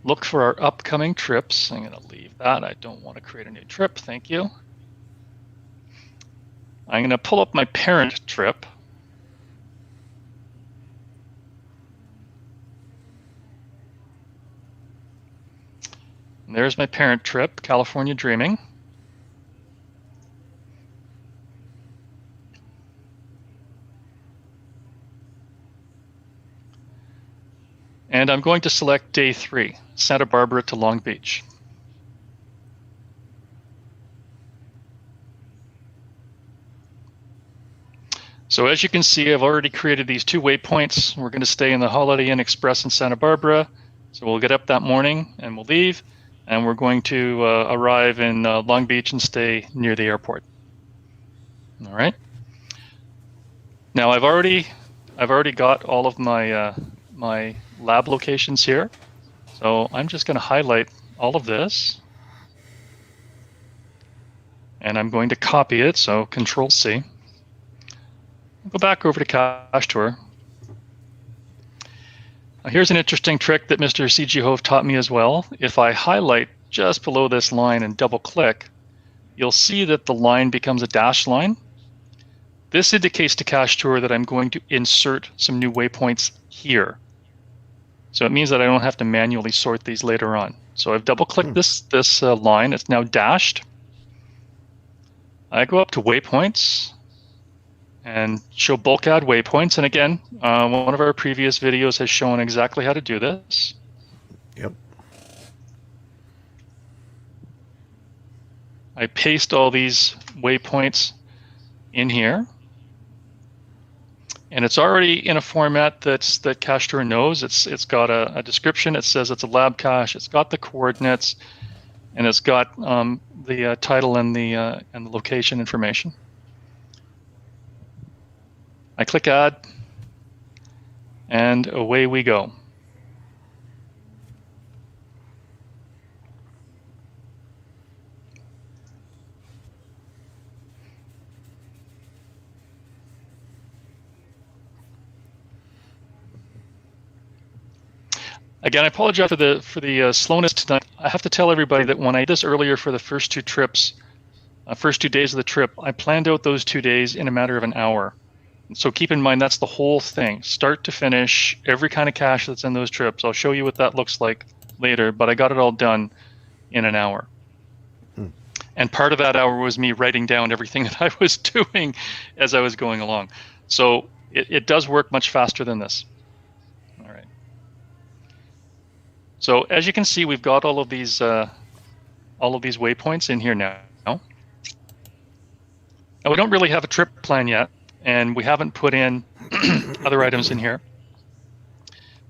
S2: look for our upcoming trips. I'm going to leave that. I don't want to create a new trip. Thank you. I'm going to pull up my parent trip. And there's my parent trip, California Dreaming. And I'm going to select Day 3, Santa Barbara to Long Beach. So as you can see, I've already created these 2 waypoints. We're going to stay in the Holiday Inn Express in Santa Barbara. So we'll get up that morning and we'll leave. And we're going to arrive in Long Beach and stay near the airport. All right. Now I've already got all of my my lab locations here. So I'm just going to highlight all of this. And I'm going to copy it, so Control C. Go back over to Cachetur. Now here's an interesting trick that Mr. C.G. Hove taught me as well. If I highlight just below this line and double click, you'll see that the line becomes a dashed line. This indicates to Cachetur that I'm going to insert some new waypoints here. So it means that I don't have to manually sort these later on. So I've double clicked this line. It's now dashed. I go up to waypoints and show bulk add waypoints. And again, one of our previous videos has shown exactly how to do this.
S1: Yep.
S2: I paste all these waypoints in here. And it's already in a format that Cachetur knows. It's got a description. It says it's a lab cache. It's got the coordinates, and it's got the title and the location information. I click Add, and away we go. Again, I apologize for the slowness tonight. I have to tell everybody that when I did this earlier for the first 2 trips, first 2 days of the trip, I planned out those 2 days in a matter of an hour. So keep in mind, that's the whole thing, start to finish, every kind of cache that's in those trips. I'll show you what that looks like later, but I got it all done in an hour. And part of that hour was me writing down everything that I was doing as I was going along. So it does work much faster than this. All right. So as you can see, we've got all of these waypoints in here now. Now we don't really have a trip plan yet, and we haven't put in other items in here.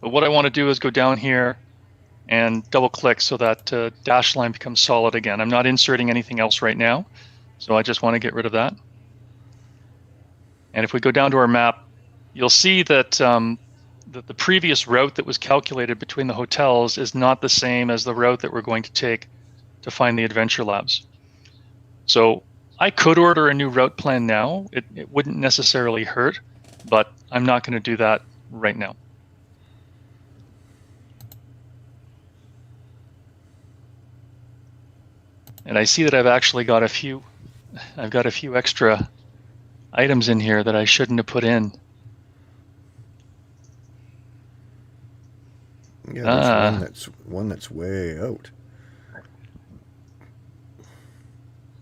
S2: But what I want to do is go down here and double click so that dash line becomes solid again. I'm not inserting anything else right now, so I just want to get rid of that. And if we go down to our map, you'll see that the previous route that was calculated between the hotels is not the same as the route that we're going to take to find the adventure labs. So I could order a new route plan now. It wouldn't necessarily hurt, but I'm not going to do that right now. And I see that I've actually got a few extra items in here that I shouldn't have put in.
S1: Yeah, there's one that's way out.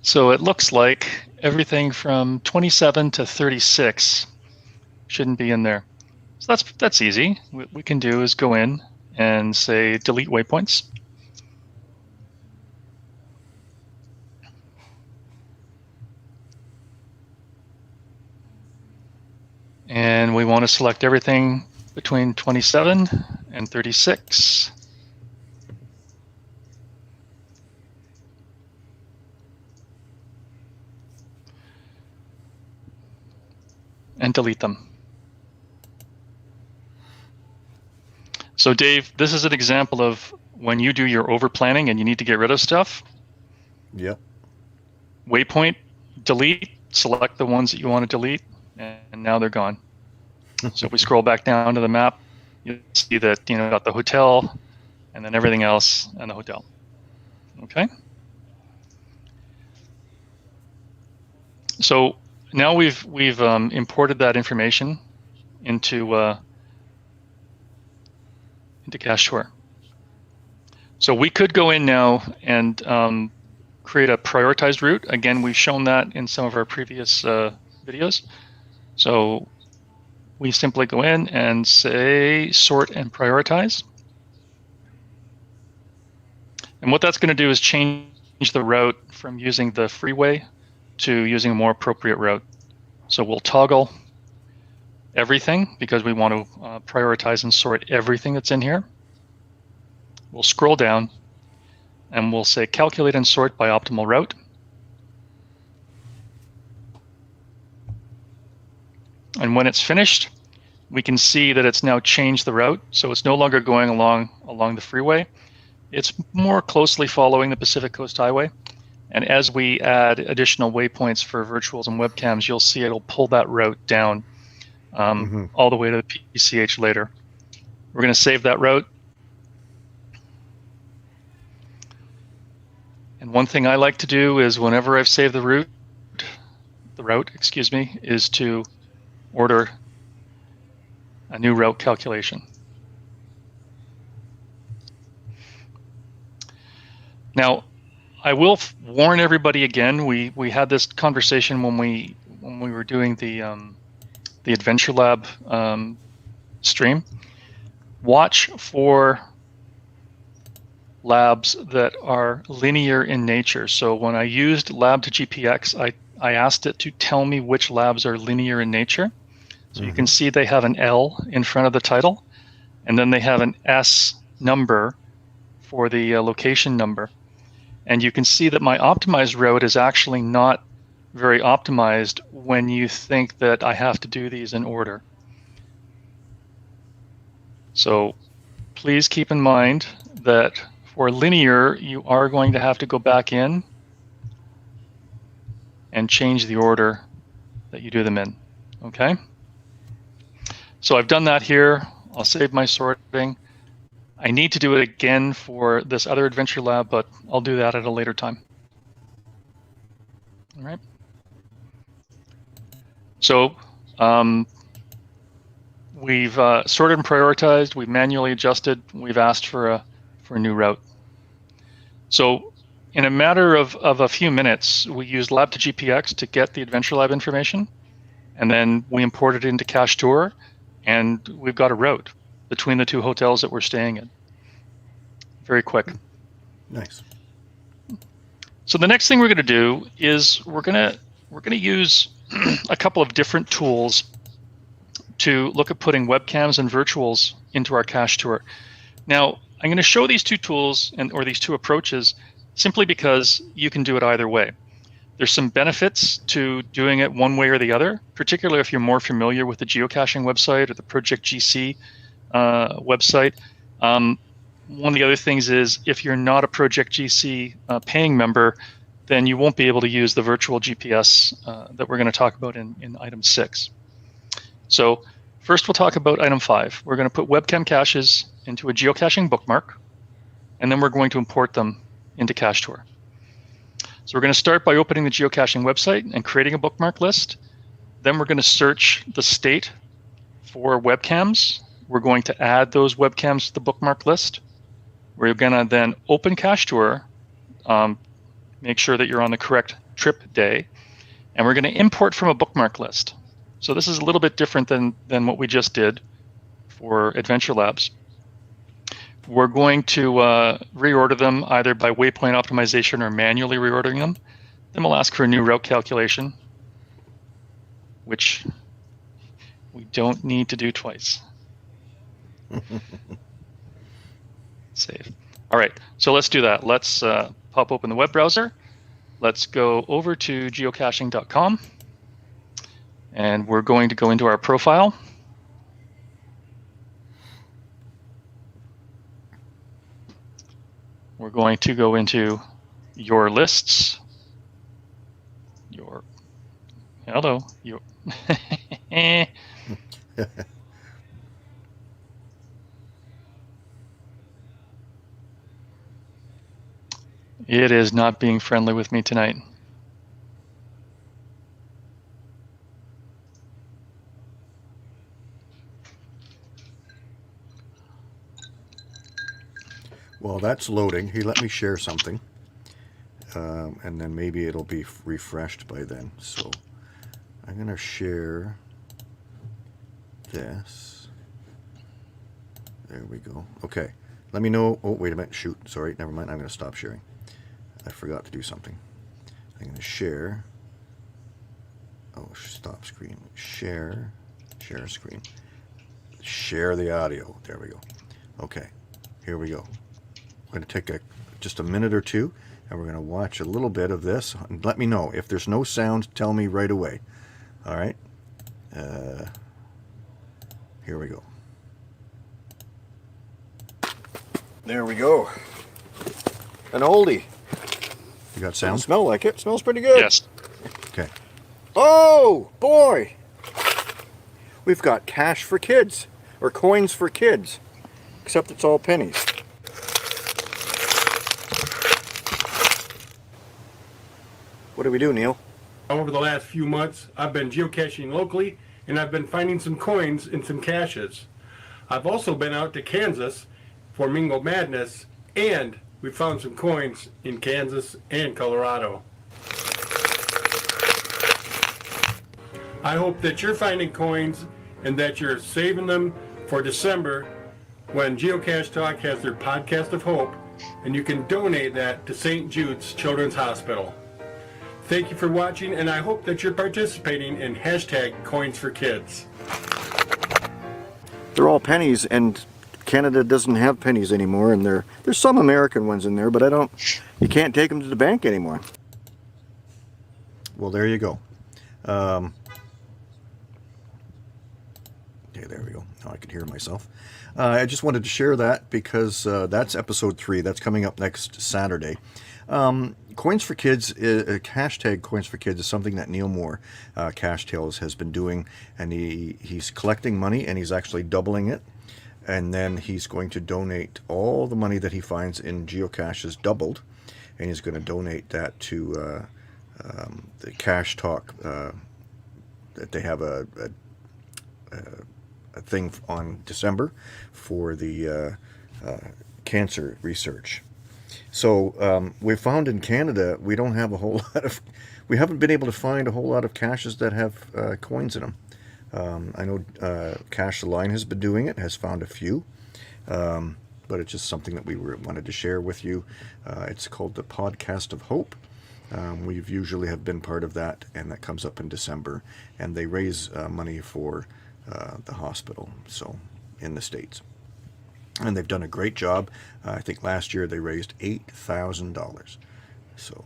S2: So it looks like everything from 27 to 36 shouldn't be in there. So that's easy. What we can do is go in and say delete waypoints. And we want to select everything between 27 and 36. And delete them. So Dave, this is an example of when you do your over planning and you need to get rid of stuff.
S1: Yep.
S2: Waypoint, delete, select the ones that you want to delete, and now they're gone. So if we scroll back down to the map, you see that got the hotel, and then everything else, and the hotel. Okay. So now we've imported that information into Cachetur. So we could go in now and create a prioritized route. Again, we've shown that in some of our previous videos. So we simply go in and say sort and prioritize. And what that's going to do is change the route from using the freeway to using a more appropriate route. So we'll toggle everything because we want to prioritize and sort everything that's in here. We'll scroll down and we'll say calculate and sort by optimal route. And when it's finished, we can see that it's now changed the route. So it's no longer going along the freeway. It's more closely following the Pacific Coast Highway. And as we add additional waypoints for virtuals and webcams, you'll see it'll pull that route down all the way to the PCH later. We're going to save that route. And one thing I like to do is whenever I've saved the route, is to order a new route calculation. Now, I will warn everybody again. We had this conversation when we were doing the Adventure Lab stream. Watch for labs that are linear in nature. So when I used lab to GPX, I asked it to tell me which labs are linear in nature. So you can see they have an L in front of the title, and then they have an S number for the location number. And you can see that my optimized route is actually not very optimized when you think that I have to do these in order. So please keep in mind that for linear, you are going to have to go back in and change the order that you do them in, okay? So I've done that here. I'll save my sorting. I need to do it again for this other adventure lab, but I'll do that at a later time. All right. So we've sorted and prioritized. We've manually adjusted. We've asked for a new route. So in a matter of a few minutes, we used lab to GPX to get the adventure lab information, and then we imported it into Cachetur, and we've got a route between the two hotels that we're staying in. Very quick.
S1: Nice.
S2: So the next thing we're going to do is we're going to use a couple of different tools to look at putting webcams and virtuals into our Cachetur. Now, I'm going to show these two tools or these two approaches simply because you can do it either way. There's some benefits to doing it one way or the other, particularly if you're more familiar with the geocaching website or the Project GC website. One of the other things is if you're not a Project GC paying member, then you won't be able to use the virtual GPS that we're going to talk about in item 6. So first we'll talk about item 5. We're going to put webcam caches into a geocaching bookmark, and then we're going to import them into Cachetur. So we're going to start by opening the geocaching website and creating a bookmark list. Then we're going to search the state for webcams. We're going to add those webcams to the bookmark list. We're going to then open Cachetur, make sure that you're on the correct trip day, and we're going to import from a bookmark list. So this is a little bit different than what we just did for Adventure Labs. We're going to reorder them either by waypoint optimization or manually reordering them. Then we'll ask for a new route calculation, which we don't need to do twice. Save. All right, so let's do that. Let's pop open the web browser. Let's go over to geocaching.com, and we're going to go into our profile. We're going to go into your lists. Hello. It is not being friendly with me tonight.
S1: Well, that's loading. He let me share something. And then maybe it'll be refreshed by then. So I'm going to share this. There we go. Okay. Let me know. Oh, wait a minute. Shoot. Sorry. Never mind. I'm going to stop sharing. I forgot to do something. I'm going to share. Oh, stop screen. Share screen. Share the audio. There we go. Okay. Here we go. I'm going to take just a minute or two, and we're going to watch a little bit of this. And let me know. If there's no sound, tell me right away. All right? Here we go. There we go. An oldie. You got sound?
S3: Doesn't smell like it. Smells pretty good.
S2: Yes.
S1: Okay.
S3: Oh, boy. We've got cash for kids, or coins for kids, except it's all pennies. What do we do, Neil?
S4: Over the last few months, I've been geocaching locally, and I've been finding some coins and some caches. I've also been out to Kansas for Mingo Madness, and we found some coins in Kansas and Colorado. I hope that you're finding coins and that you're saving them for December when Geocache Talk has their Podcast of Hope, and you can donate that to St. Jude's Children's Hospital. Thank you for watching, and I hope that you're participating in #CoinsForKids.
S3: They're all pennies, and Canada doesn't have pennies anymore, and there's some American ones in there, but you can't take them to the bank anymore.
S1: Well, there you go. Okay, there we go. Now I can hear myself. I just wanted to share that because that's episode 3. That's coming up next Saturday. Coins for Kids, hashtag Coins for Kids is something that Neil Moore, Cache Tales, has been doing, and he's collecting money, and he's actually doubling it, and then he's going to donate all the money that he finds in geocaches doubled, and he's going to donate that to the Cache Talk, that they have a thing on December for the cancer research. So we found in Canada we don't have a whole lot of, we haven't been able to find a whole lot of caches that have coins in them. I know Cache the Line has been doing it, has found a few, but it's just something that we wanted to share with you. It's called the Podcast of Hope. We've usually have been part of that, and that comes up in December, and they raise money for the hospital, so in the States. And they've done a great job. I think last year they raised $8,000. So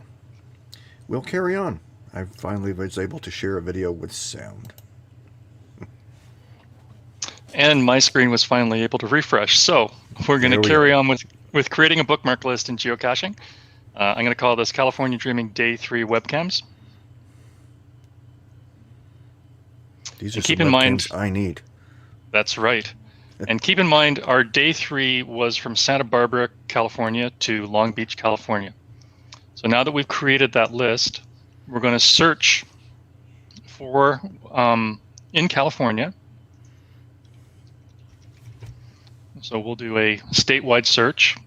S1: we'll carry on. I finally was able to share a video with sound.
S2: And my screen was finally able to refresh. So we're going
S1: There
S2: to
S1: we
S2: carry
S1: go.
S2: on with creating a bookmark list in geocaching. I'm going to call this California Dreaming Day 3 Webcams.
S1: These are
S2: And
S1: some
S2: keep in mind,
S1: webcams I need.
S2: that's right. And keep in mind, our Day 3 was from Santa Barbara, California to Long Beach, California. So now that we've created that list, we're going to search for in California. So we'll do a statewide search.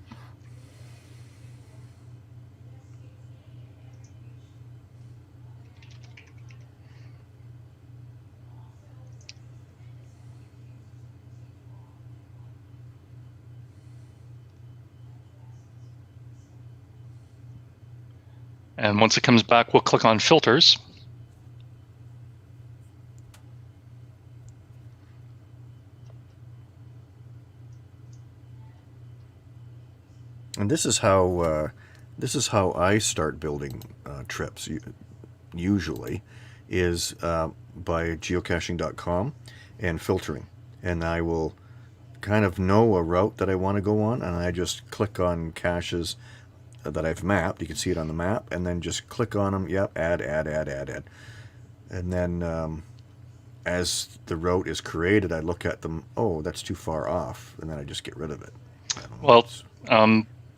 S2: And once it comes back, we'll click on filters.
S1: And this is how I start building trips. Usually, is by geocaching.com and filtering, and I will kind of know a route that I want to go on, and I just click on caches that I've mapped. You can see it on the map, and then just click on them. Yep, add, and then as the route is created, I look at them. Oh, that's too far off, and then I just get rid of it.
S2: Well,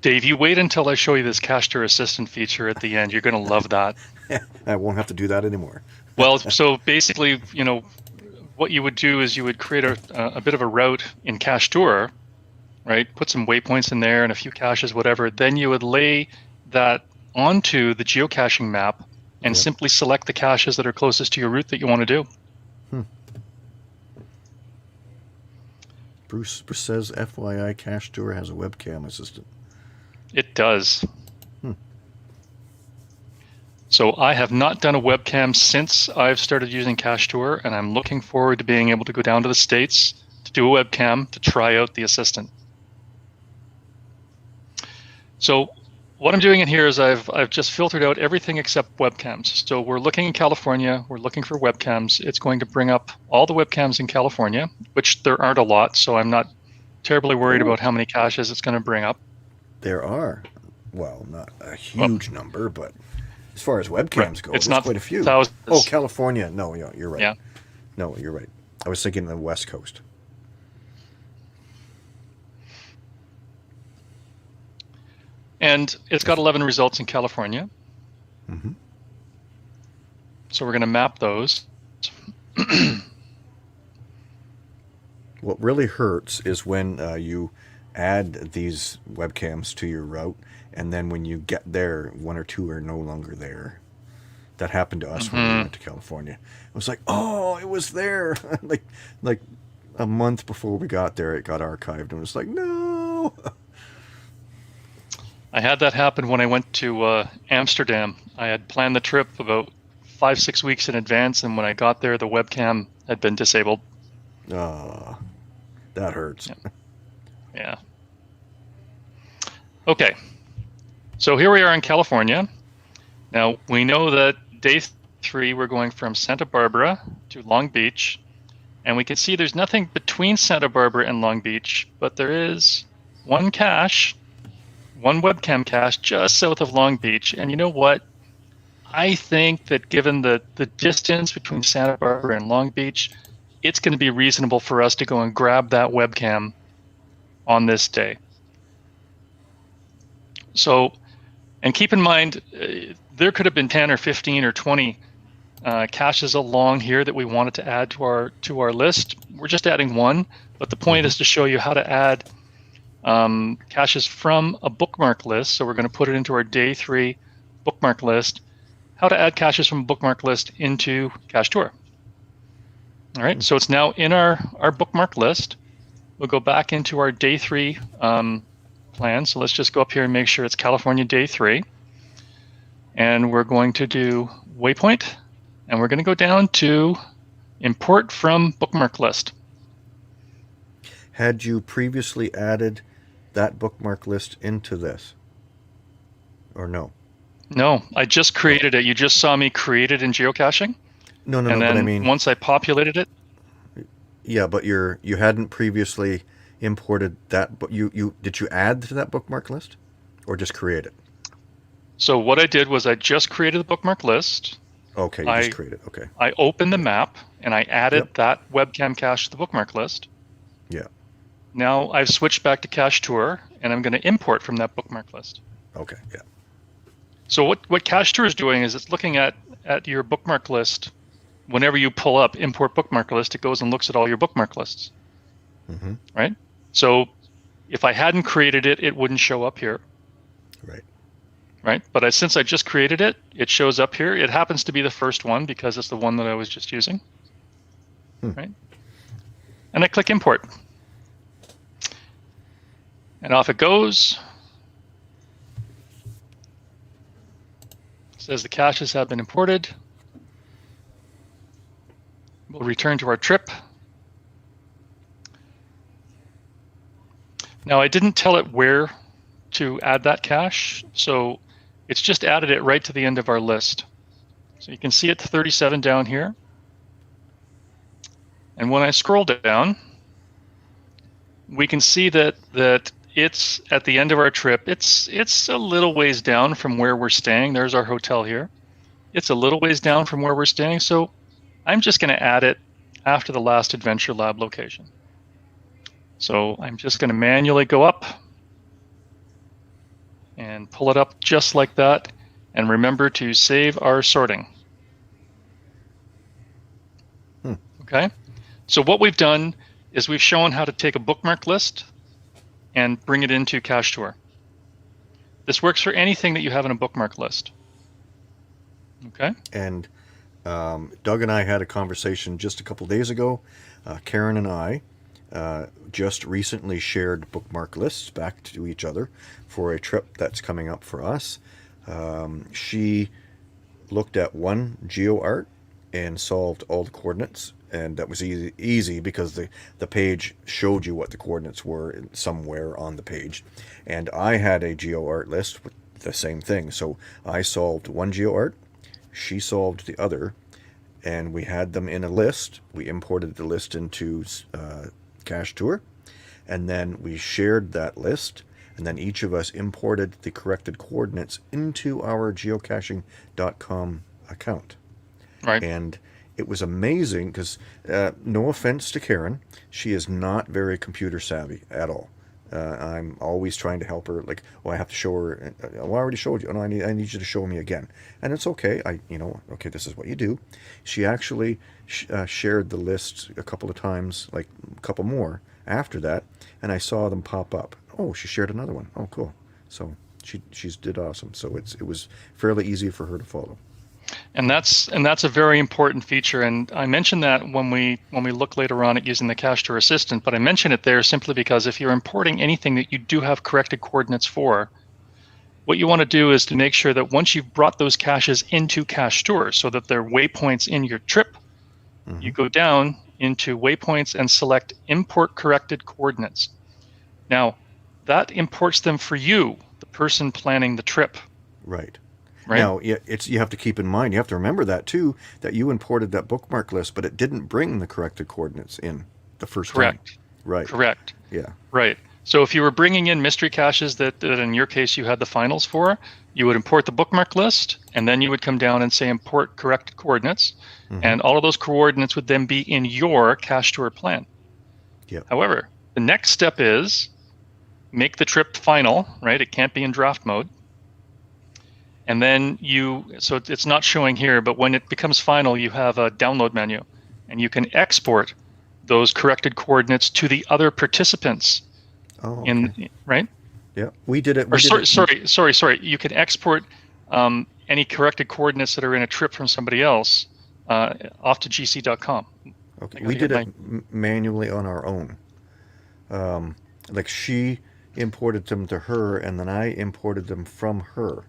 S2: Dave, you wait until I show you this Cachetur Assistant feature at the end. You're going to love that.
S1: I won't have to do that anymore.
S2: Well, so basically, what you would do is you would create a bit of a route in Cachetur, right? Put some waypoints in there and a few caches, whatever. Then you would lay that onto the geocaching map and simply select the caches that are closest to your route that you want to do.
S1: Bruce says, FYI, Cachetur has a webcam assistant.
S2: It does. So I have not done a webcam since I've started using Cachetur, and I'm looking forward to being able to go down to the States to do a webcam to try out the assistant. So what I'm doing in here is I've just filtered out everything except webcams. So we're looking in California, we're looking for webcams. It's going to bring up all the webcams in California, which there aren't a lot, so I'm not terribly worried about how many caches it's going to bring up.
S1: There are, well, not a huge number, but as far as webcams go,
S2: it's
S1: there's
S2: not
S1: quite a few.
S2: thousands.
S1: Oh, California. No, you're right.
S2: Yeah.
S1: No, you're right. I was thinking the West Coast.
S2: And it's got 11 results in California.
S1: Mm-hmm.
S2: So we're going to map those.
S1: What really hurts is when you add these webcams to your route, and then when you get there, one or two are no longer there. That happened to us when we went to California. It was like, oh, it was there. like a month before we got there, it got archived, and it was like, no.
S2: I had that happen when I went to Amsterdam. I had planned the trip about 5-6 weeks in advance, and when I got there, the webcam had been disabled.
S1: That hurts.
S2: Yeah. Okay. So here we are in California. Now, we know that day 3, we're going from Santa Barbara to Long Beach, and we can see there's nothing between Santa Barbara and Long Beach, but there is one cache, one webcam cache just south of Long Beach. And you know what? I think that given the distance between Santa Barbara and Long Beach, it's going to be reasonable for us to go and grab that webcam on this day. So, and keep in mind, there could have been 10 or 15 or 20 caches along here that we wanted to add to our list. We're just adding one, but the point is to show you how to add caches from a bookmark list. So we're going to put it into our day 3 bookmark list. How to add caches from a bookmark list into Cachetur. All right, so it's now in our bookmark list. We'll go back into our day 3 plan. So let's just go up here and make sure it's California day 3. And we're going to do waypoint, and we're going to go down to import from bookmark list.
S1: Had you previously added that bookmark list into this? Or no?
S2: No, I just created it. You just saw me create it in geocaching.
S1: No,
S2: and then
S1: but I mean,
S2: once I populated it.
S1: Yeah, but you hadn't previously imported that, but you did you add to that bookmark list, or just create it?
S2: So what I did was I just created the bookmark list.
S1: Okay, you just created. Okay.
S2: I opened the map and I added
S1: Yep.
S2: that webcam cache to the bookmark list.
S1: Yeah.
S2: Now I've switched back to Cachetur and I'm going to import from that bookmark list.
S1: Okay. Yeah.
S2: So what Cachetur is doing is it's looking at your bookmark list. Whenever you pull up import bookmark list, it goes and looks at all your bookmark lists.
S1: Mm-hmm.
S2: Right? So if I hadn't created it, it wouldn't show up here.
S1: Right.
S2: Right? But since I just created it, it shows up here. It happens to be the first one because it's the one that I was just using. Right? And I click import. And off it goes. It says the caches have been imported. We'll return to our trip. Now I didn't tell it where to add that cache, so it's just added it right to the end of our list. So you can see it 37 down here. And when I scroll down, we can see that it's at the end of our trip. It's a little ways down from where we're staying. There's our hotel here. It's a little ways down from where we're staying, so I'm just going to add it after the last Adventure Lab location. So I'm just going to manually go up and pull it up just like that. And remember to save our sorting. Okay? So what we've done is we've shown how to take a bookmark list and bring it into Cachetur. This works for anything that you have in a bookmark list. Okay?
S1: And Doug and I had a conversation just a couple days ago. Karen and I just recently shared bookmark lists back to each other for a trip that's coming up for us. She looked at one GeoArt and solved all the coordinates, and that was easy because the page showed you what the coordinates were somewhere on the page. And I had a GeoArt list with the same thing, so I solved one GeoArt, she solved the other, and we had them in a list. We imported the list into Cachetur, and then we shared that list, and then each of us imported the corrected coordinates into our geocaching.com account.
S2: Right.
S1: And it was amazing because, no offense to Karen, she is not very computer savvy at all. I'm always trying to help her. Like, I have to show her. Well, I already showed you. Oh, no, I need you to show me again. And it's okay. Okay, this is what you do. She actually shared the list a couple of times, like a couple more after that, and I saw them pop up. Oh, she shared another one. Oh, cool. So she's did awesome. So it was fairly easy for her to follow.
S2: And that's a very important feature. And I mentioned that when we look later on at using the Cachetur Assistant, but I mention it there simply because if you're importing anything that you do have corrected coordinates for, what you want to do is to make sure that once you've brought those caches into Cachetur so that they're waypoints in your trip, you go down into waypoints and select import corrected coordinates. Now, that imports them for you, the person planning the trip.
S1: Right.
S2: Right.
S1: Now, you have to keep in mind, you have to remember that too, that you imported that bookmark list, but it didn't bring the corrected coordinates in the first
S2: Correct.
S1: time. Right.
S2: Correct.
S1: Yeah.
S2: Right. So if you were bringing in mystery caches that in your case you had the finals for, you would import the bookmark list, and then you would come down and say import corrected coordinates, and all of those coordinates would then be in your Cachetur plan.
S1: Yep.
S2: However, the next step is make the trip final, right? It can't be in draft mode. And then so it's not showing here, but when it becomes final, you have a download menu, and you can export those corrected coordinates to the other participants.
S1: Oh, okay.
S2: Right?
S1: Yeah, we did it.
S2: Sorry. You can export any corrected coordinates that are in a trip from somebody else off to gc.com.
S1: Okay, we did it manually on our own. Like she imported them to her, and then I imported them from her.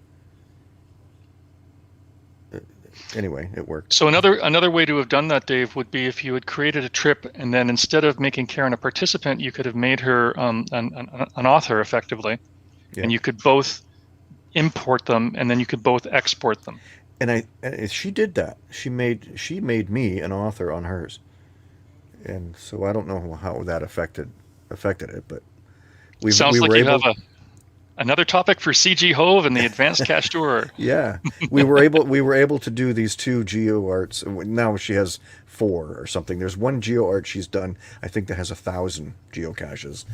S1: Anyway, it worked.
S2: So another way to have done that, Dave, would be if you had created a trip, and then instead of making Karen a participant, you could have made her an author effectively, and you could both import them, and then you could both export them.
S1: And she did that. She made me an author on hers, And so I don't know how that affected it, but we
S2: Sounds
S1: we
S2: like
S1: were
S2: you
S1: able.
S2: have another topic for CG Hove and the advanced Cachetur.
S1: Yeah, we were able to do these 2 geo arts. Now she has 4 or something. There's one geo art she's done, I think, that has 1,000 geocaches.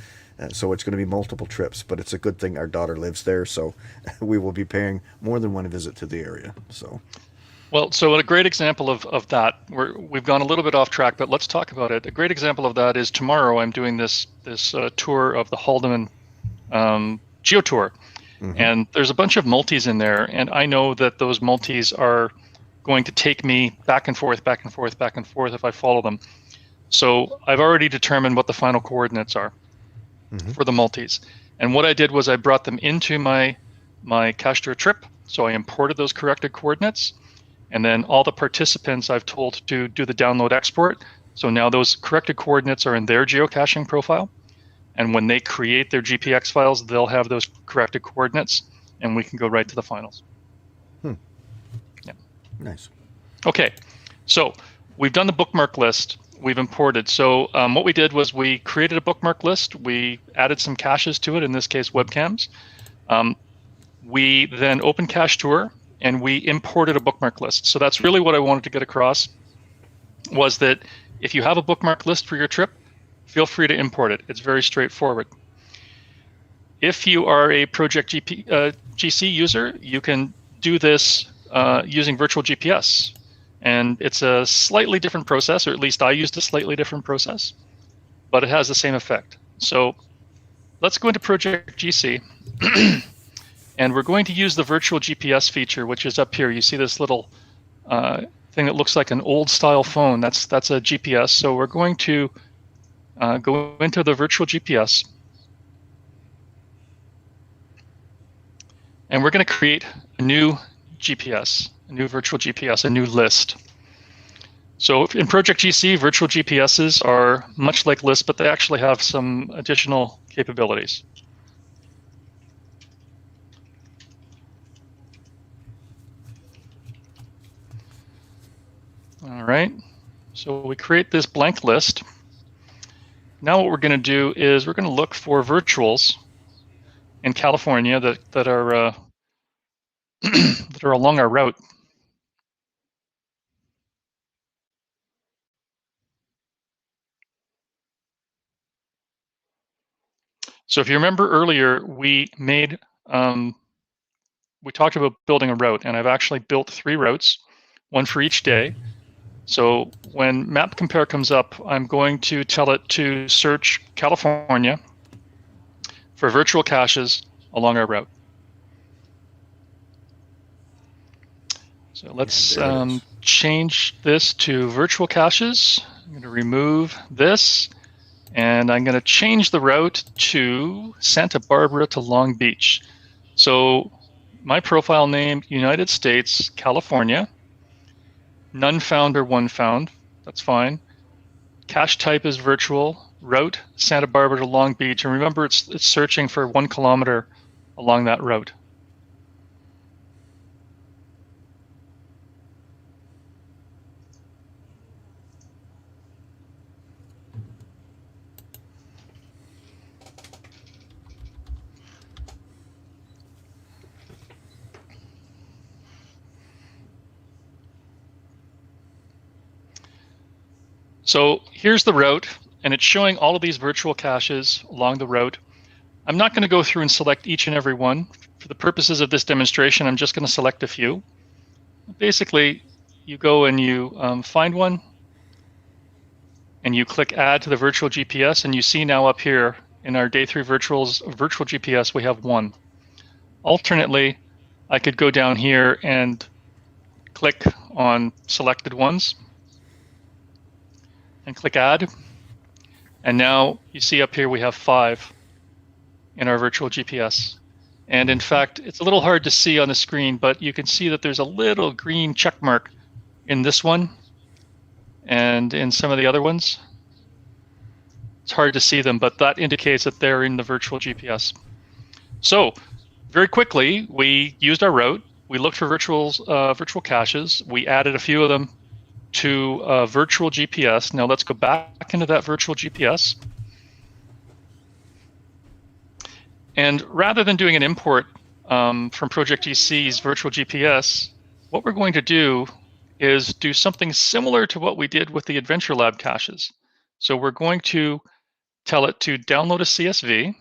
S1: So it's going to be multiple trips, but it's a good thing our daughter lives there, so we will be paying more than one visit to the area. So
S2: Well, so a great example of that, we've gone a little bit off track, but let's talk about it. A great example of that is tomorrow I'm doing this tour of the Haldeman Geo Tour. And there's a bunch of multis in there, and I know that those multis are going to take me back and forth, back and forth, back and forth if I follow them. So I've already determined what the final coordinates are for the multis. And what I did was I brought them into my Cachetur trip. So I imported those corrected coordinates, and then all the participants I've told to do the download export. So now those corrected coordinates are in their geocaching profile. And when they create their GPX files, they'll have those corrected coordinates, and we can go right to the finals. Yeah.
S1: nice.
S2: Okay, so we've done the bookmark list. We've imported. So what we did was we created a bookmark list. We added some caches to it, in this case, webcams. We then opened Cachetur, and we imported a bookmark list. So that's really what I wanted to get across, was that if you have a bookmark list for your trip, feel free to import it. It's very straightforward. If you are a Project GC user, you can do this using virtual GPS. And it's a slightly different process, or at least I used a slightly different process, but it has the same effect. So let's go into Project GC. And we're going to use the virtual GPS feature, which is up here. You see this little thing that looks like an old style phone. That's a GPS. So we're going to go into the virtual GPS, and we're going to create a new GPS, a new virtual GPS, a new list. So in Project GC, virtual GPSs are much like lists, but they actually have some additional capabilities. All right, so we create this blank list. Now what we're going to do is we're going to look for virtuals in California that are that are along our route. So if you remember earlier, we talked about building a route, and I've actually built 3 routes, one for each day. So when Map Compare comes up, I'm going to tell it to search California for virtual caches along our route. So let's change this to virtual caches. I'm going to remove this, and I'm going to change the route to Santa Barbara to Long Beach. So my profile name, United States, California. None found or one found, that's fine. Cache type is virtual. Route, Santa Barbara to Long Beach. And remember, it's searching for 1 kilometer along that route. So here's the route, and it's showing all of these virtual caches along the route. I'm not going to go through and select each and every one. For the purposes of this demonstration, I'm just going to select a few. Basically, you go and you find one, and you click Add to the virtual GPS, and you see now up here in our Day 3 virtual GPS, we have 1. Alternately, I could go down here and click on selected ones, and click Add. And now you see up here we have 5 in our virtual GPS. And in fact, it's a little hard to see on the screen, but you can see that there's a little green check mark in this one and in some of the other ones. It's hard to see them, but that indicates that they're in the virtual GPS. So very quickly, we used our route. We looked for virtual caches. We added a few of them to a virtual GPS. Now let's go back into that virtual GPS. And rather than doing an import from Project GC's virtual GPS, what we're going to do is do something similar to what we did with the Adventure Lab caches. So we're going to tell it to download a CSV,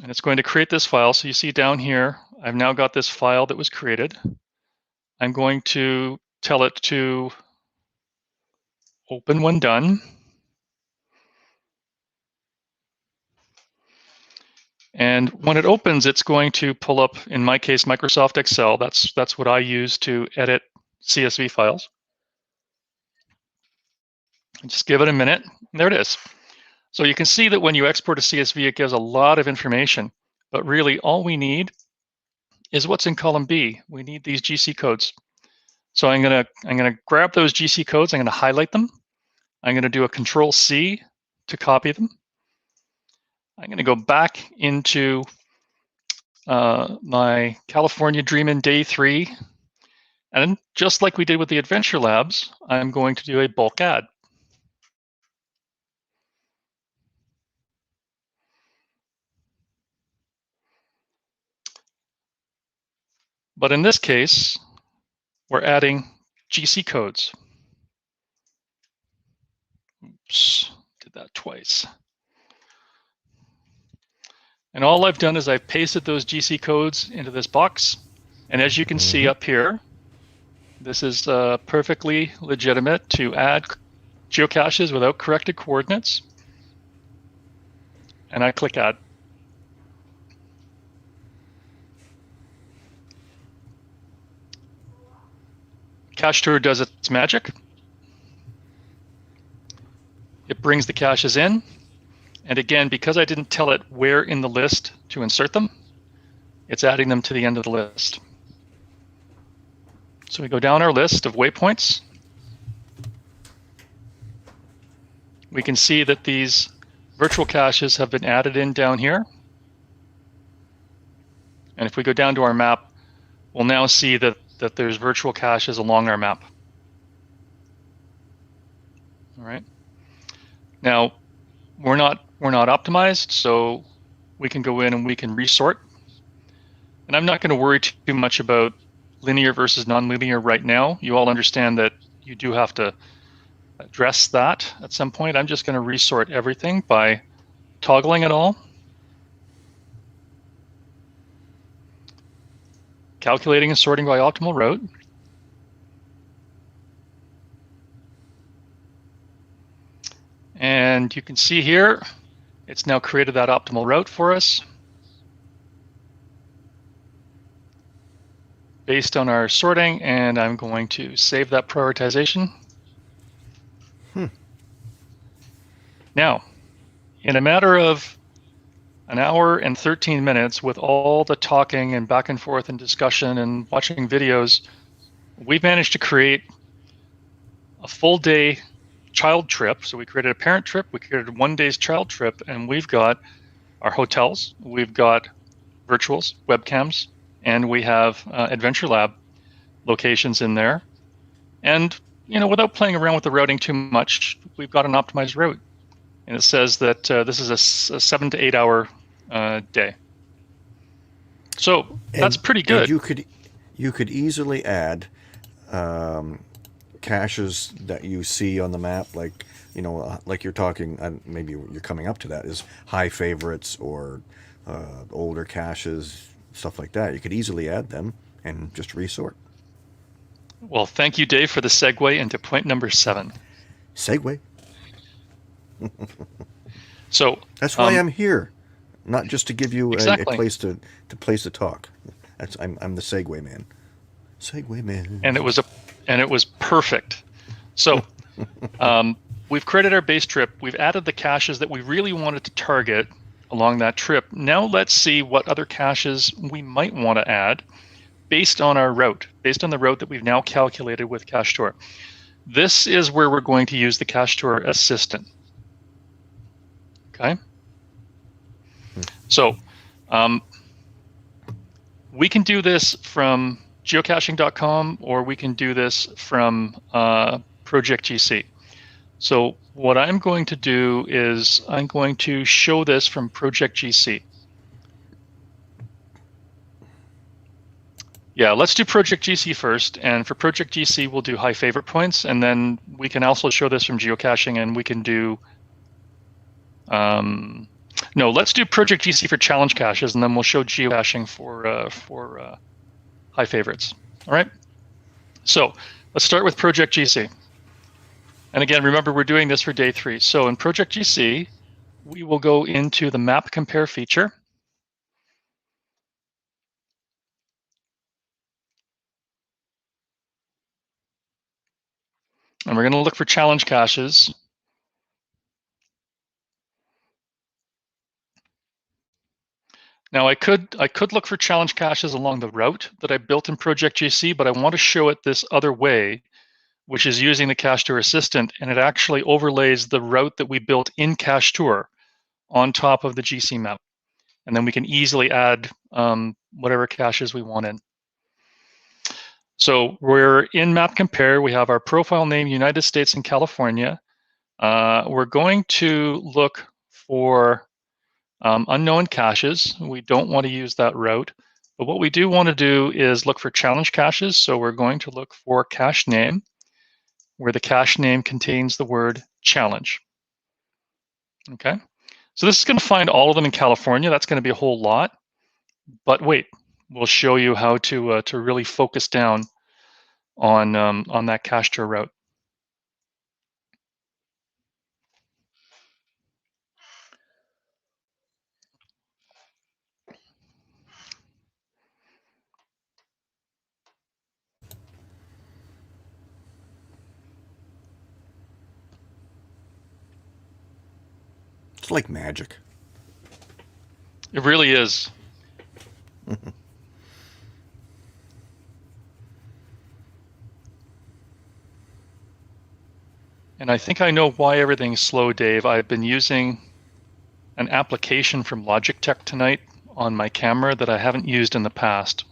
S2: and it's going to create this file. So you see down here, I've now got this file that was created. I'm going to tell it to open when done. And when it opens, it's going to pull up, in my case, Microsoft Excel. That's what I use to edit CSV files. And just give it a minute. There it is. So you can see that when you export a CSV, it gives a lot of information. But really, all we need is what's in column B. We need these GC codes. So I'm gonna grab those GC codes. I'm gonna highlight them. I'm gonna do a Control-C to copy them. I'm going to go back into my California Dreamin' Day 3. And just like we did with the Adventure Labs, I'm going to do a bulk add. But in this case, we're adding GC codes. Oops, did that twice. And all I've done is I've pasted those GC codes into this box. And as you can see up here, this is perfectly legitimate to add geocaches without corrected coordinates. And I click add. Cachetur does its magic. It brings the caches in. And again, because I didn't tell it where in the list to insert them, it's adding them to the end of the list. So we go down our list of waypoints. We can see that these virtual caches have been added in down here. And if we go down to our map, we'll now see that there's virtual caches along our map. All right. Now, we're not optimized, so we can go in and we can resort. And I'm not going to worry too much about linear versus nonlinear right now. You all understand that you do have to address that at some point. I'm just going to resort everything by toggling it all, calculating and sorting by optimal route. And you can see here, it's now created that optimal route for us based on our sorting, and I'm going to save that prioritization. Now, in a matter of an hour and 13 minutes with all the talking and back and forth and discussion and watching videos, we've managed to create a full day child trip. So we created a parent trip, we created 1 day's child trip, and we've got our hotels, we've got virtuals, webcams, and we have Adventure Lab locations in there. And without playing around with the routing too much, we've got an optimized route. And it says that this is a 7 to 8 hour day. So that's pretty good.
S1: And you could easily add caches that you see on the map, like like you're talking, maybe you're coming up to that, is high favorites or older caches, stuff like that. You could easily add them and just resort.
S2: Well, thank you, Dave, for the segue into point number 7.
S1: Segue.
S2: So
S1: that's why I'm here, not just to give you
S2: exactly.
S1: a place to talk. I'm the segue man. Segue man.
S2: And it was perfect. So we've created our base trip. We've added the caches that we really wanted to target along that trip. Now let's see what other caches we might want to add based on our route, based on the route that we've now calculated with Cachetur. This is where we're going to use the Cachetur assistant. Okay. So we can do this from geocaching.com, or we can do this from Project GC. So what I'm going to do is I'm going to show this from Project GC. Yeah, let's do Project GC first. And for Project GC, we'll do high favorite points. And then we can also show this from geocaching, and we can do... no, let's do Project GC for challenge caches, and then we'll show geocaching for high favorites. All right. So let's start with Project GC. And again, remember, we're doing this for day 3. So in Project GC, we will go into the map compare feature. And we're going to look for challenge caches. Now I could look for challenge caches along the route that I built in Project GC, but I want to show it this other way, which is using the Cachetur assistant, and it actually overlays the route that we built in Cachetur on top of the GC map. And then we can easily add whatever caches we want in. So we're in Map Compare. We have our profile name, United States and California. We're going to look for unknown caches. We don't want to use that route. But what we do want to do is look for challenge caches. So we're going to look for cache name, where the cache name contains the word challenge. Okay, so this is going to find all of them in California. That's going to be a whole lot. But wait, we'll show you how to really focus down on that Cachetur route.
S1: It's like magic.
S2: It really is. And I think I know why everything's slow, Dave. I've been using an application from Logitech tonight on my camera that I haven't used in the past.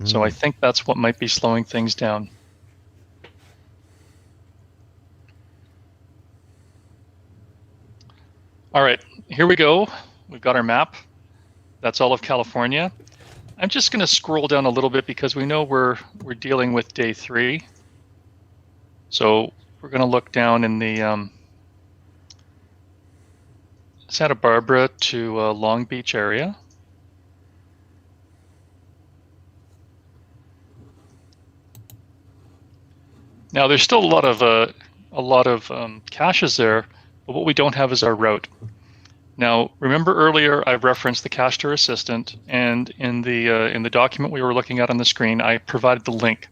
S2: So I think that's what might be slowing things down. All right, here we go. We've got our map. That's all of California. I'm just going to scroll down a little bit because we know we're dealing with day 3. So we're going to look down in the Santa Barbara to Long Beach area. Now there's still a lot of caches there, but what we don't have is our route. Now, remember earlier I referenced the Cachetur assistant, and in the document we were looking at on the screen, I provided the link.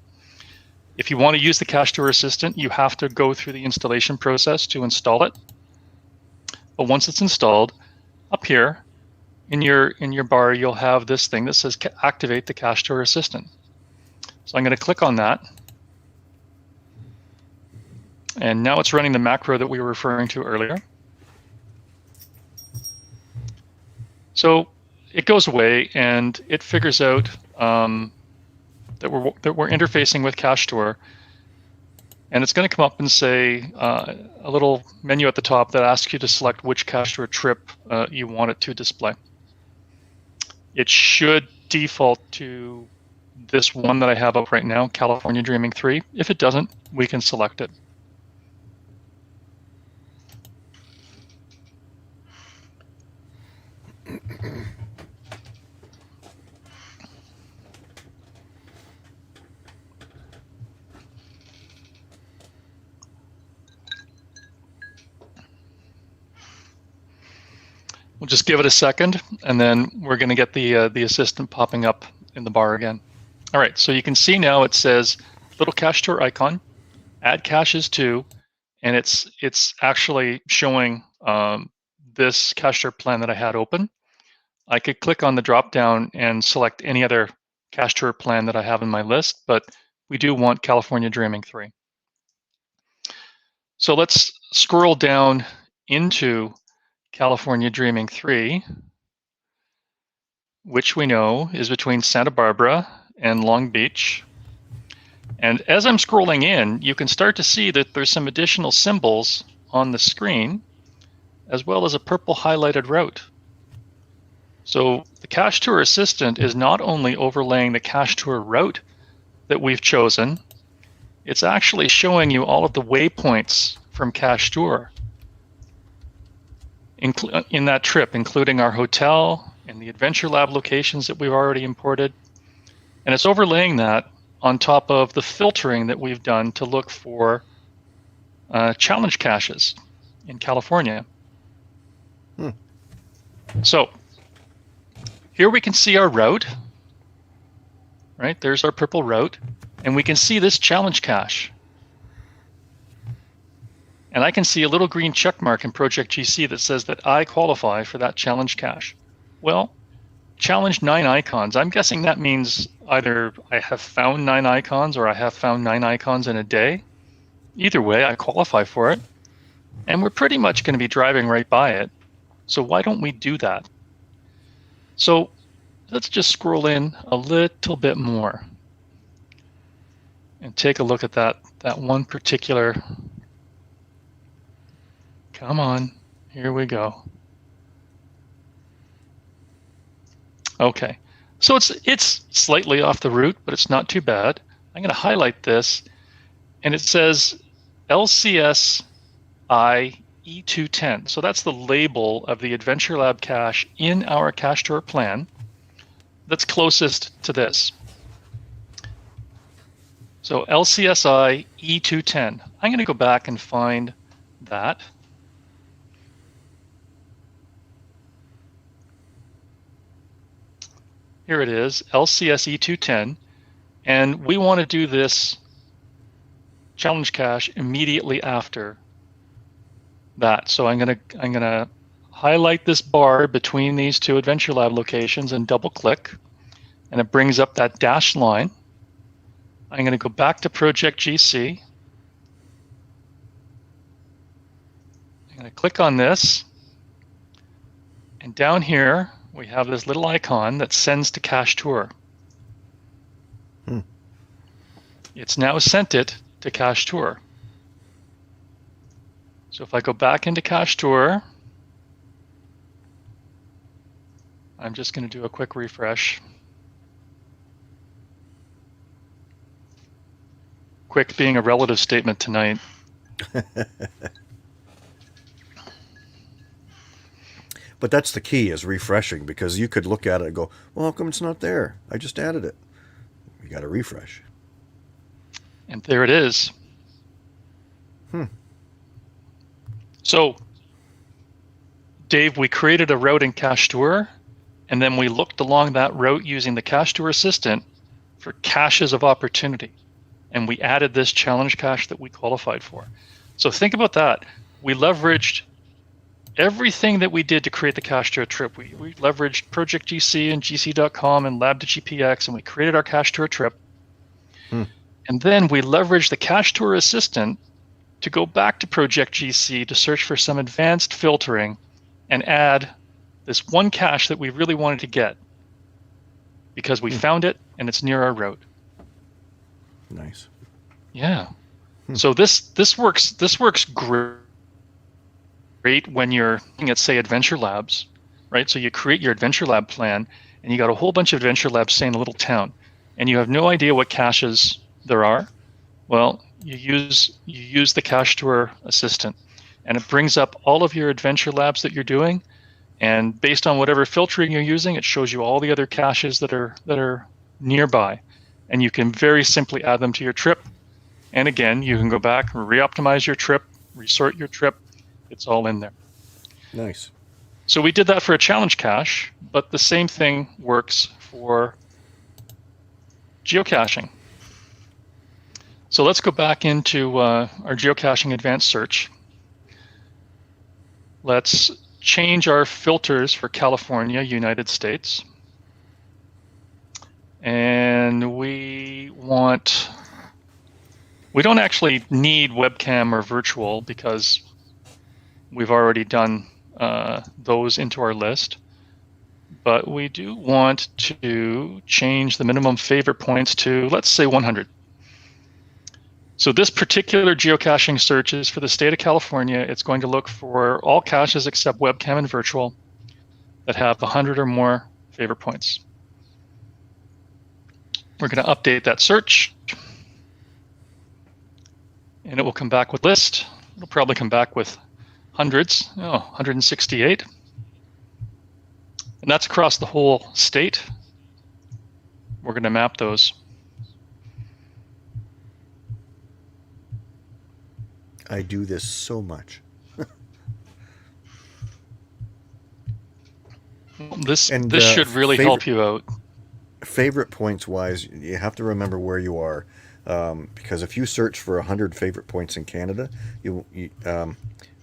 S2: If you want to use the Cachetur assistant, you have to go through the installation process to install it. But once it's installed, up here in your bar, you'll have this thing that says activate the Cachetur assistant. So I'm going to click on that. And now it's running the macro that we were referring to earlier. So it goes away and it figures out that we're interfacing with Cachetur, and it's going to come up and say a little menu at the top that asks you to select which Cachetur trip you want it to display. It should default to this one that I have up right now, California Dreaming 3. If it doesn't, we can select it. We'll just give it a second, and then we're going to get the assistant popping up in the bar again. All right, so you can see now it says little Cachetur icon, add caches to, and it's actually showing this Cachetur plan that I had open. I could click on the drop down and select any other Cachetur plan that I have in my list, but we do want California Dreaming 3. So let's scroll down into California Dreaming 3, which we know is between Santa Barbara and Long Beach. And as I'm scrolling in, you can start to see that there's some additional symbols on the screen, as well as a purple highlighted route. So the Cachetur Assistant is not only overlaying the Cachetur route that we've chosen, it's actually showing you all of the waypoints from Cachetur in that trip, including our hotel and the Adventure Lab locations that we've already imported. And it's overlaying that on top of the filtering that we've done to look for challenge caches in California. So here we can see our route, right? There's our purple route, and we can see this challenge cache. And I can see a little green check mark in Project GC that says that I qualify for that challenge cache. Well, challenge 9 icons. I'm guessing that means either I have found 9 icons or I have found 9 icons in a day. Either way, I qualify for it. And we're pretty much going to be driving right by it. So why don't we do that? So let's just scroll in a little bit more and take a look at that one particular. Come on, here we go. Okay, so it's slightly off the route, but it's not too bad. I'm going to highlight this, and it says LCSI E210. So that's the label of the Adventure Lab cache in our Cachetur plan that's closest to this. So LCSI E210. I'm going to go back and find that. Here it is, LCS E210, and we want to do this challenge cache immediately after that. So I'm gonna highlight this bar between these two Adventure Lab locations and double click, and it brings up that dashed line. I'm gonna go back to Project GC. I'm gonna click on this, and down here we have this little icon that sends to Cachetur. It's now sent it to Cachetur. So if I go back into Cachetur, I'm just going to do a quick refresh. Quick being a relative statement tonight.
S1: But that's the key, is refreshing, because you could look at it and go, well, how come it's not there? I just added it. You got to refresh.
S2: And there it is. So, Dave, we created a route in Cachetur, and then we looked along that route using the Cachetur Assistant for caches of opportunity. And we added this challenge cache that we qualified for. So think about that. We leveraged everything that we did to create the Cachetur trip. We leveraged Project GC and GC.com and Lab2GPX, and we created our Cachetur trip. And then we leveraged the Cachetur Assistant to go back to Project GC to search for some advanced filtering and add this one cache that we really wanted to get because we found it and it's near our route.
S1: Nice.
S2: Yeah. So this works great when you're looking at, say, Adventure Labs, right? So you create your Adventure Lab plan and you got a whole bunch of Adventure Labs, say, in a little town, and you have no idea what caches there are. Well, you use the Cachetur Assistant, and it brings up all of your Adventure Labs that you're doing, and based on whatever filtering you're using, it shows you all the other caches that are nearby, and you can very simply add them to your trip. And again, you can go back and re-optimize your trip, resort your trip. It's all in there.
S1: Nice.
S2: So we did that for a challenge cache, but the same thing works for geocaching. So let's go back into our geocaching advanced search. Let's change our filters for California, United States. And we don't actually need webcam or virtual because we've already done those into our list. but we do want to change the minimum favorite points to, let's say, 100. So this particular geocaching search is for the state of California. It's going to look for all caches except webcam and virtual that have 100 or more favorite points. We're going to update that search, and it will come back with a list. It'll probably come back with hundreds, 168. And that's across the whole state. We're going to map those.
S1: I do this so much.
S2: This should really help you out.
S1: Favorite points wise, you have to remember where you are, because if you search for 100 favorite points in Canada, you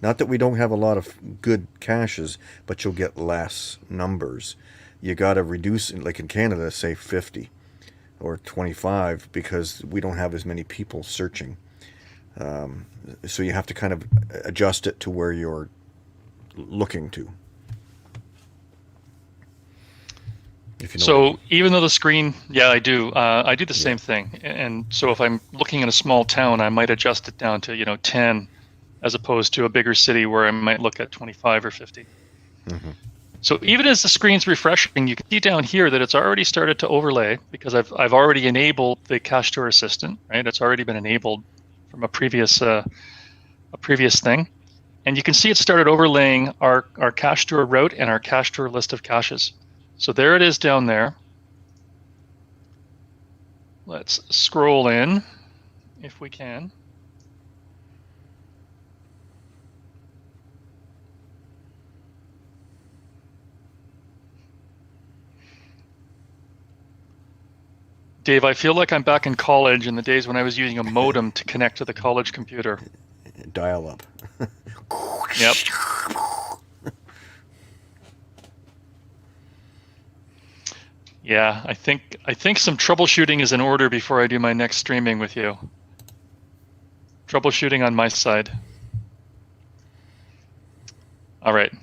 S1: not that we don't have a lot of good caches, but you'll get less numbers. You got to reduce, like in Canada, say 50 or 25, because we don't have as many people searching. So you have to kind of adjust it to where you're looking to. If you know what I mean.
S2: Even though the screen, yeah, I do. I do the same thing. And so if I'm looking in a small town, I might adjust it down to 10, as opposed to a bigger city where I might look at 25 or 50. Mm-hmm. So even as the screen's refreshing, you can see down here that it's already started to overlay, because I've already enabled the Cachetur assistant, right? It's already been enabled from a previous thing. And you can see it started overlaying our Cachetur route and our Cachetur list of caches. So there it is down there. Let's scroll in if we can. Dave, I feel like I'm back in college in the days when I was using a modem to connect to the college computer.
S1: Dial up.
S2: Yep. Yeah, I think some troubleshooting is in order before I do my next streaming with you. Troubleshooting on my side. All right.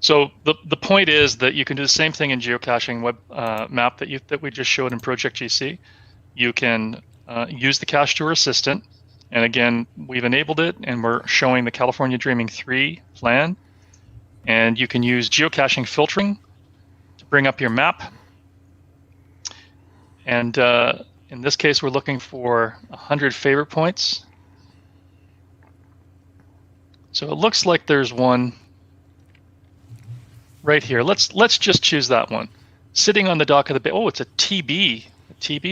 S2: So the point is that you can do the same thing in geocaching web map that we just showed in Project GC. You can use the Cachetur assistant, and again, we've enabled it, and we're showing the California Dreaming 3 plan. And you can use geocaching filtering to bring up your map. And in this case, we're looking for 100 favorite points. So it looks like there's one right here. Let's just choose that one. Sitting on the dock of the bay. Oh, it's a TB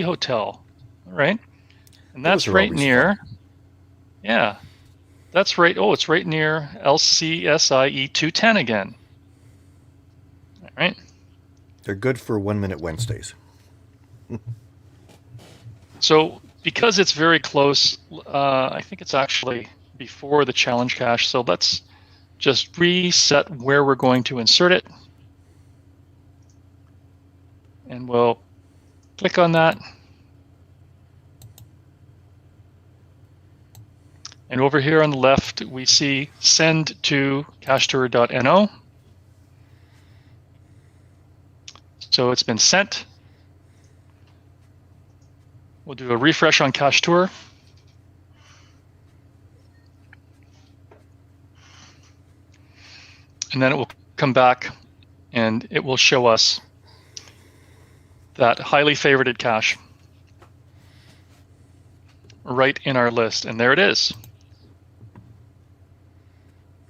S2: hotel. All right. And that's right near. Fun. Yeah. That's right. Oh, it's right near LCSIE 210 again. All right.
S1: They're good for 1 Minute Wednesdays.
S2: So because it's very close, I think it's actually before the challenge cache. So let's just reset where we're going to insert it. And we'll click on that. And over here on the left, we see send to cachetur.no. So it's been sent. We'll do a refresh on Cachetur. And then it will come back and it will show us that highly favorited cache right in our list. And there it is.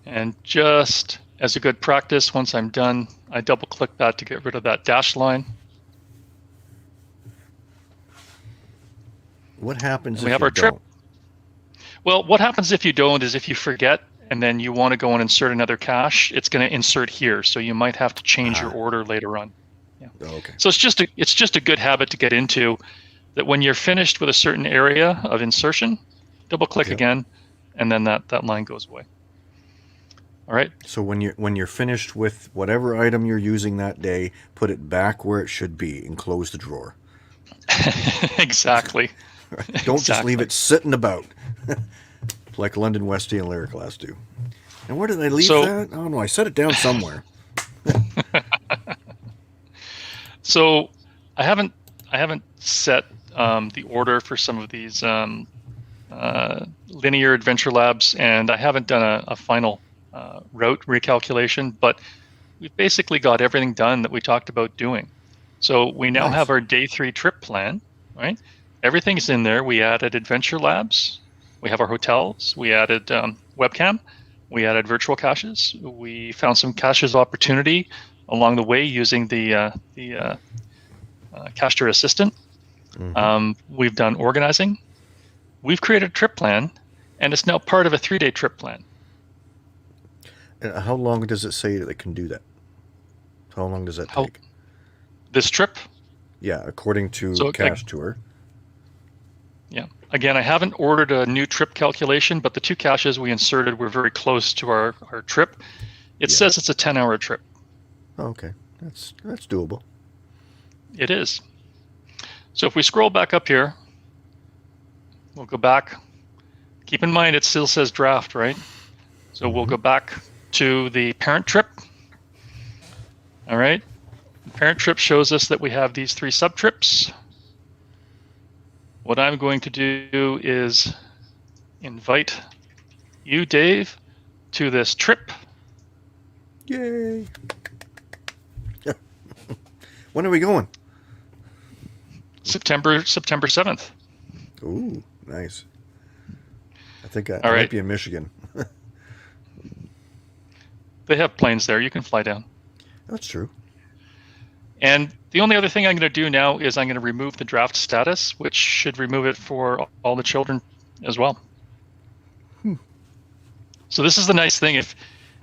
S2: And just as a good practice, once I'm done, I double click that to get rid of that dashed line.
S1: What happens if
S2: we have
S1: you
S2: our trip.
S1: don't?
S2: Well, what happens if you don't is if you forget and then you want to go and insert another cache, it's going to insert here. So you might have to change your order later on. Yeah.
S1: Okay.
S2: So it's just a good habit to get into, that when you're finished with a certain area of insertion, double click again, and then that line goes away. All right.
S1: So when you're finished with whatever item you're using that day, put it back where it should be and close the drawer.
S2: Exactly.
S1: Don't just leave it sitting about like London Westie and Lyric Glass do. And where did I leave that? Oh no, I set it down somewhere.
S2: So I haven't set the order for some of these linear adventure labs, and I haven't done a final route recalculation, but we've basically got everything done that we talked about doing. So we now
S1: Nice.
S2: have our day 3 trip plan, right? Everything's in there. We added adventure labs. We have our hotels. We added webcam. We added virtual caches. We found some caches of opportunity along the way using the Cachetur assistant. We've done organizing. We've created a trip plan, and it's now part of a 3-day trip plan.
S1: And how long does it say that it can do that? How long does that take?
S2: This trip?
S1: Yeah, according to Cachetur.
S2: Yeah. Again, I haven't ordered a new trip calculation, but the 2 caches we inserted were very close to our trip. It says it's a 10-hour trip.
S1: Oh, okay, that's doable.
S2: It is. So if we scroll back up here, we'll go back. Keep in mind it still says draft, right? So we'll go back to the parent trip. All right. The parent trip shows us that we have these 3 sub-trips. What I'm going to do is invite you, Dave, to this trip.
S1: Yay! When are we going?
S2: September 7th.
S1: Ooh, nice. I think I
S2: All right.
S1: might be in Michigan.
S2: They have planes there. You can fly down.
S1: That's true.
S2: And the only other thing I'm going to do now is I'm going to remove the draft status, which should remove it for all the children as well. So this is the nice thing.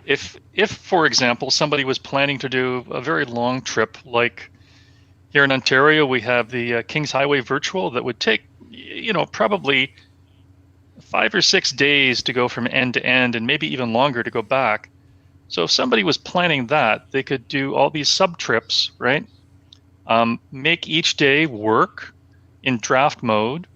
S2: If for example, somebody was planning to do a very long trip, like here in Ontario, we have the Kings Highway Virtual that would take, probably 5 or 6 days to go from end to end, and maybe even longer to go back. So if somebody was planning that, they could do all these sub-trips, right? Make each day work in draft mode,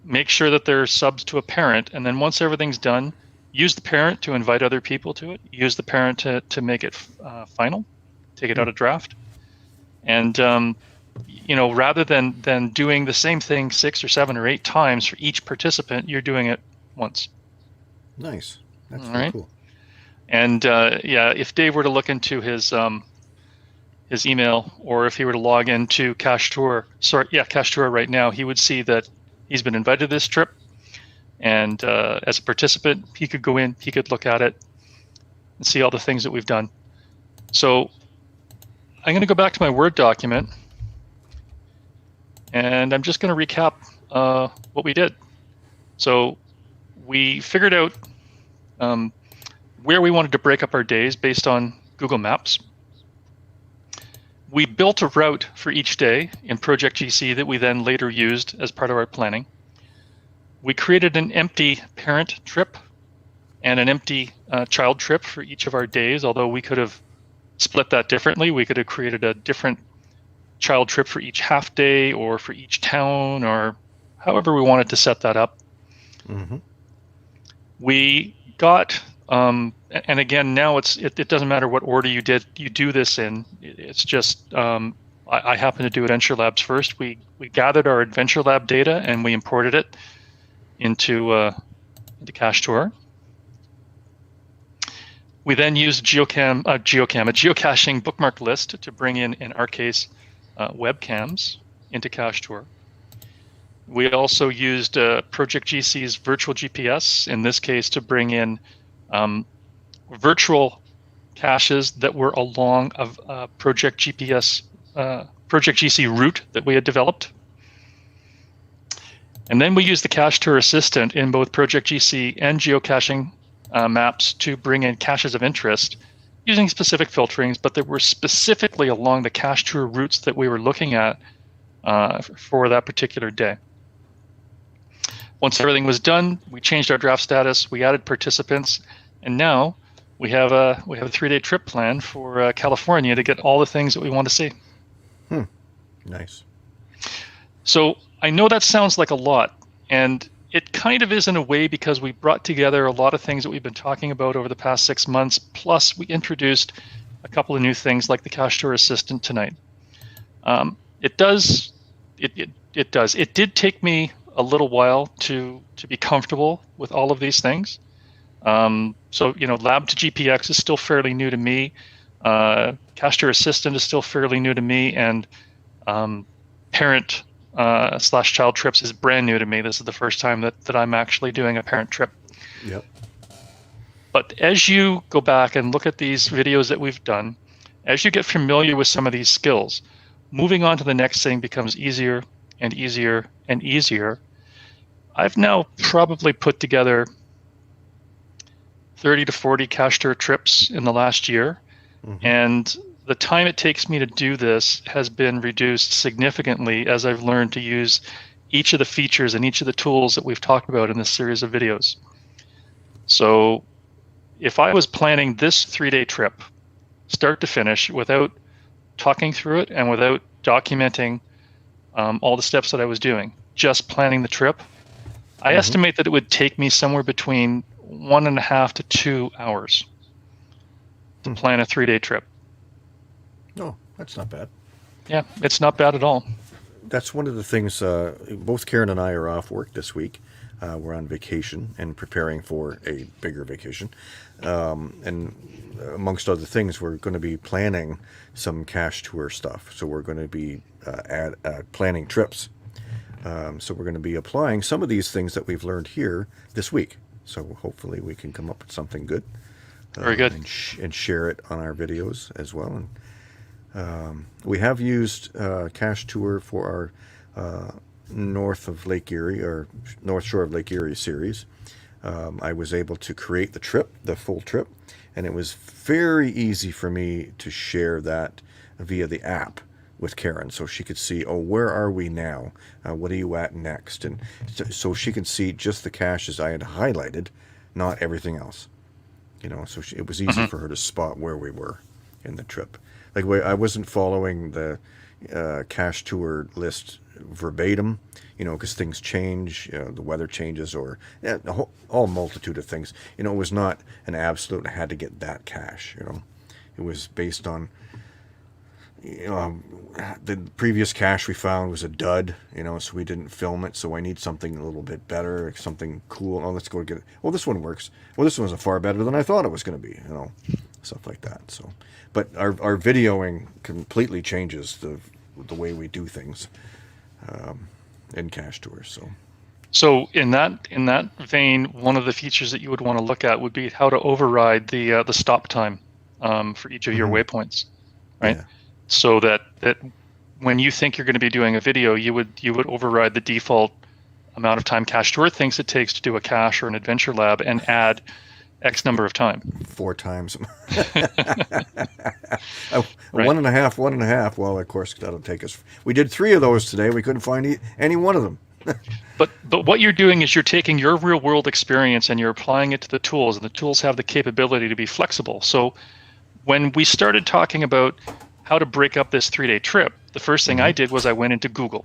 S2: make sure that they're subs to a parent, and then once everything's done, use the parent to invite other people to it, use the parent to make it final, take it out of draft. And, rather than doing the same thing 6 or 7 or 8 times for each participant, you're doing it once.
S1: Nice. That's
S2: All
S1: very
S2: right.
S1: cool.
S2: And if Dave were to look into his email, or if he were to log into Cachetur right now, he would see that he's been invited to this trip. And as a participant, he could go in, he could look at it and see all the things that we've done. So I'm going to go back to my Word document, and I'm just going to recap what we did. So we figured out where we wanted to break up our days based on Google Maps. We built a route for each day in Project GC that we then later used as part of our planning. We created an empty parent trip and an empty child trip for each of our days, although we could have split that differently. We could have created a different child trip for each half day or for each town, or however we wanted to set that up. We got, and again, now it doesn't matter what order you do this in. It's just, I happen to do Adventure Labs first. We gathered our Adventure Lab data and we imported it into Cachetur. We then used a geocaching bookmark list to bring in our case, webcams into Cachetur. We also used Project GC's virtual GPS, in this case, to bring in virtual caches that were along a Project GC route that we had developed. And then we used the Cachetur assistant in both Project GC and geocaching maps to bring in caches of interest using specific filterings, but that were specifically along the Cachetur routes that we were looking at for that particular day. Once everything was done, we changed our draft status, we added participants, and now we have a 3-day trip plan for California to get all the things that we want to see.
S1: Nice.
S2: So I know that sounds like a lot, and it kind of is in a way, because we brought together a lot of things that we've been talking about over the past 6 months, plus we introduced a couple of new things like the Cachetur assistant tonight. It does. It does. It did take me a little while to be comfortable with all of these things. So Lab to GPX is still fairly new to me. Cachetur Assistant is still fairly new to me, and parent / child trips is brand new to me. This is the first time that I'm actually doing a parent trip.
S1: Yep.
S2: But as you go back and look at these videos that we've done, as you get familiar with some of these skills, moving on to the next thing becomes easier and easier and easier. I've now probably put together 30 to 40 Cachetur trips in the last year, and the time it takes me to do this has been reduced significantly as I've learned to use each of the features and each of the tools that we've talked about in this series of videos. So if I was planning this 3-day trip, start to finish, without talking through it and without documenting all the steps that I was doing, just planning the trip, I estimate that it would take me somewhere between 1.5 to 2 hours to plan a 3-day trip.
S1: Oh, that's not bad.
S2: Yeah, it's not bad at all.
S1: That's one of the things, both Karen and I are off work this week. We're on vacation and preparing for a bigger vacation. And amongst other things, we're going to be planning some Cachetur stuff. So we're going to be planning trips. So we're going to be applying some of these things that we've learned here this week. So hopefully we can come up with something good.
S2: Very good.
S1: And share it on our videos as well. And we have used Cachetur for our north of Lake Erie, or North Shore of Lake Erie series. I was able to create the full trip, and it was very easy for me to share that via the app with Karen, so she could see, where are we now? What are you at next? And so she can see just the caches I had highlighted, not everything else. So it was easy for her to spot where we were in the trip. Like, I wasn't following the Cachetur list verbatim, because things change, the weather changes, or a whole multitude of things. It was not an absolute, I had to get that cache. It was based on, the previous cache we found was a dud, so we didn't film it. So I need something a little bit better, something cool. Let's go get it. Well, this one works. Well, this one's far better than I thought it was going to be, stuff like that. So, but our videoing completely changes the way we do things in Cachetur.
S2: So in that vein, one of the features that you would want to look at would be how to override the stop time for each of your waypoints, right? Yeah. So that when you think you're going to be doing a video, you would override the default amount of time Cachetur thinks it takes to do a cache or an adventure lab, and add X number of time. 4 times.
S1: Right. One and a half. Well, of course, that'll take us. We did 3 of those today. We couldn't find any one of them.
S2: But what you're doing is you're taking your real world experience and you're applying it to the tools, and the tools have the capability to be flexible. So when we started talking about how to break up this 3-day trip, the first thing I did was I went into Google.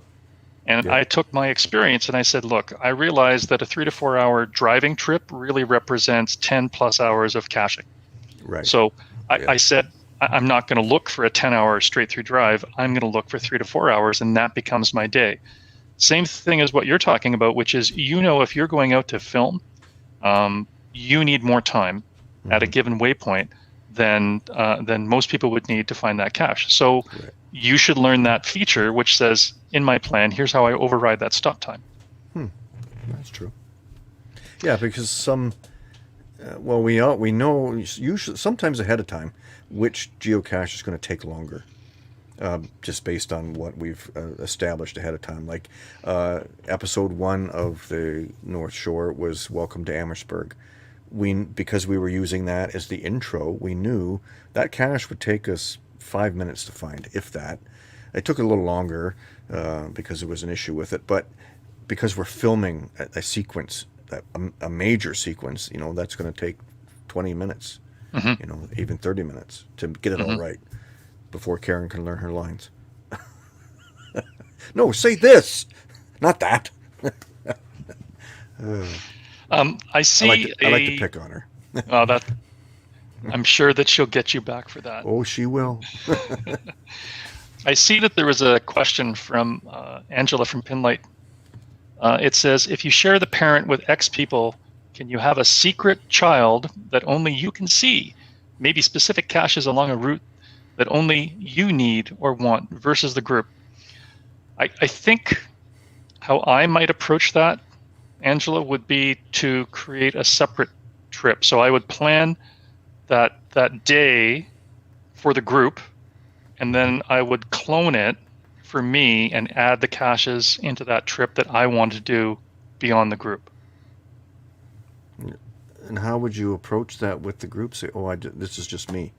S2: And I took my experience and I said, look, I realized that a 3 to 4 hour driving trip really represents 10 plus hours of caching.
S1: Right.
S2: So I said, I'm not going to look for a 10-hour straight through drive. I'm going to look for 3 to 4 hours, and that becomes my day. Same thing as what you're talking about, which is, if you're going out to film, you need more time at a given waypoint than most people would need to find that cache. So you should learn that feature, which says, in my plan, here's how I override that stop time.
S1: That's true. Yeah, because we know usually sometimes ahead of time which geocache is going to take longer, just based on what we've established ahead of time. Like episode 1 of the North Shore was Welcome to Amherstburg. Because we were using that as the intro, we knew that cache would take us 5 minutes to find, if that. It took a little longer because there was an issue with it, but because we're filming a sequence, a major sequence, that's going to take 20 minutes, even 30 minutes to get it all right before Karen can learn her lines. No, say this, not that.
S2: I see.
S1: I like to pick on her.
S2: I'm sure that she'll get you back for that.
S1: Oh, she will.
S2: I see that there was a question from Angela from Pinlight. It says, if you share the parent with X people, can you have a secret child that only you can see? Maybe specific caches along a route that only you need or want versus the group. I think how I might approach that, Angela, would be to create a separate trip. So I would plan that day for the group, and then I would clone it for me and add the caches into that trip that I want to do beyond the group.
S1: And how would you approach that with the group? Say, oh, this is just me.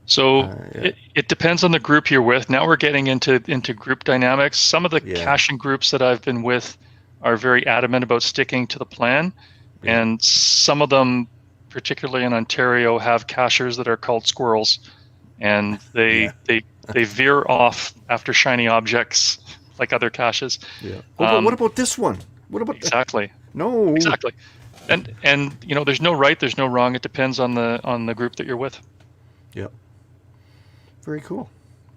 S2: So
S1: yeah.
S2: it depends on the group you're with. Now we're getting into group dynamics. Some of the
S1: Yeah.
S2: caching groups that I've been with are very adamant about sticking to the plan.
S1: Yeah.
S2: And some of them, particularly in Ontario, have cachers that are called squirrels. And they veer off after shiny objects like other caches.
S1: Yeah. But what about this one? What about
S2: exactly?
S1: No.
S2: Exactly. And you know, there's no right, there's no wrong. It depends on the group that you're with.
S1: Yep. Very cool.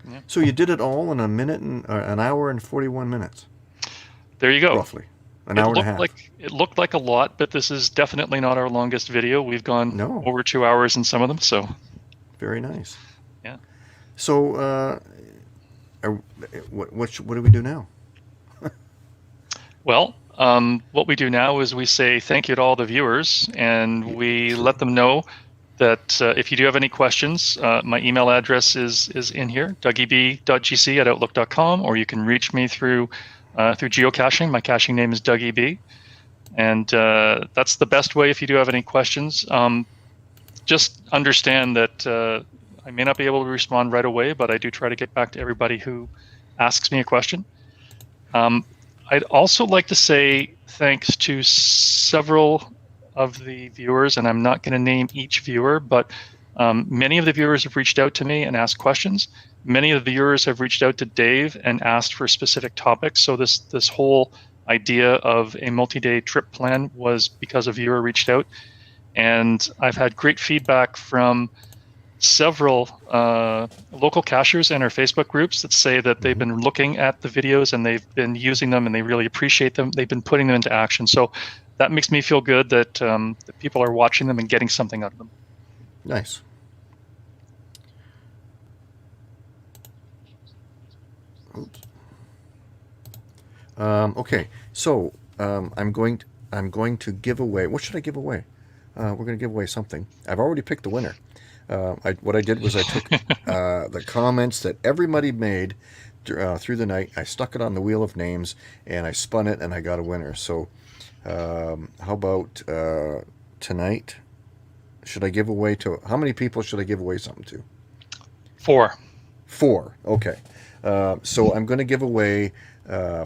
S2: Yeah.
S1: So you did it all in a minute and an hour and 41 minutes.
S2: There you go.
S1: Roughly an hour and a half.
S2: It looked like a lot, but this is definitely not our longest video. We've gone over 2 hours in some of them. So
S1: very nice.
S2: Yeah.
S1: So what do we do now?
S2: Well, what we do now is we say thank you to all the viewers, and we let them know that if you do have any questions, my email address is in here, dougyb.gc@outlook.com, or you can reach me through geocaching. My caching name is DougyB, and that's the best way if you do have any questions. Just understand that I may not be able to respond right away, but I do try to get back to everybody who asks me a question. I'd also like to say thanks to several of the viewers, and I'm not going to name each viewer, but many of the viewers have reached out to me and asked questions. Many of the viewers have reached out to Dave and asked for specific topics. So this whole idea of a multi-day trip plan was because a viewer reached out, and I've had great feedback from several local cachers in our Facebook groups that say that they've been looking at the videos and they've been using them and they really appreciate them. They've been putting them into action. So that makes me feel good that, that people are watching them and getting something out of them.
S1: Nice. Oops. Okay, so I'm going to give away. What should I give away? We're going to give away something. I've already picked the winner. What I did was I took the comments that everybody made through the night. I stuck it on the wheel of names and I spun it and I got a winner. So how about tonight? Should I give away to how many people should I give away something to?
S2: 4.
S1: 4. Okay. So I'm going to give away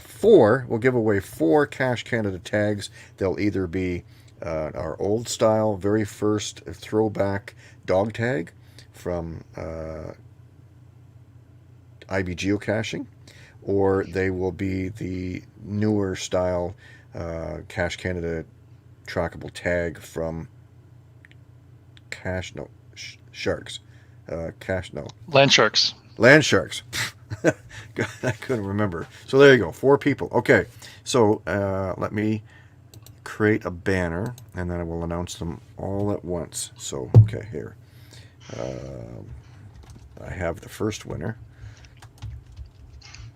S1: 4. We'll give away 4 Cache Canada tags. They'll either be our old style, very first throwback dog tag from IB Geocaching, or they will be the newer style Cache Canada trackable tag from Sharks.
S2: Land Sharks.
S1: Land Sharks. God, I couldn't remember. So there you go. 4 people. Okay. So let me create a banner and then I will announce them all at once. So, okay, here. I have the first winner.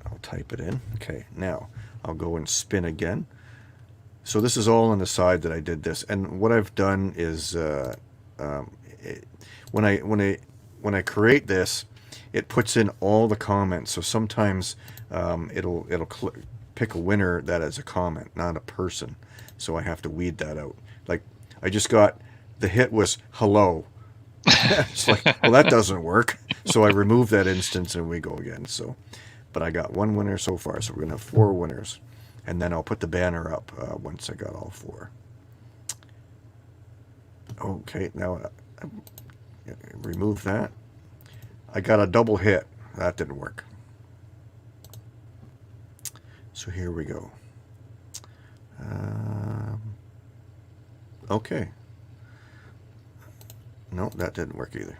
S1: I'll type it in. Okay, now I'll go and spin again. So this is all on the side that I did this. And what I've done is when I create this, it puts in all the comments. So sometimes it'll pick a winner that is a comment, not a person. So I have to weed that out. Like I just got the hit was hello. It's like, well, that doesn't work. So I remove that instance and we go again. So, but I got 1 winner so far. So we're gonna have 4 winners, and then I'll put the banner up once I got all 4. Okay, now remove that. I got a double hit. That didn't work. So here we go. Okay. No, that didn't work either.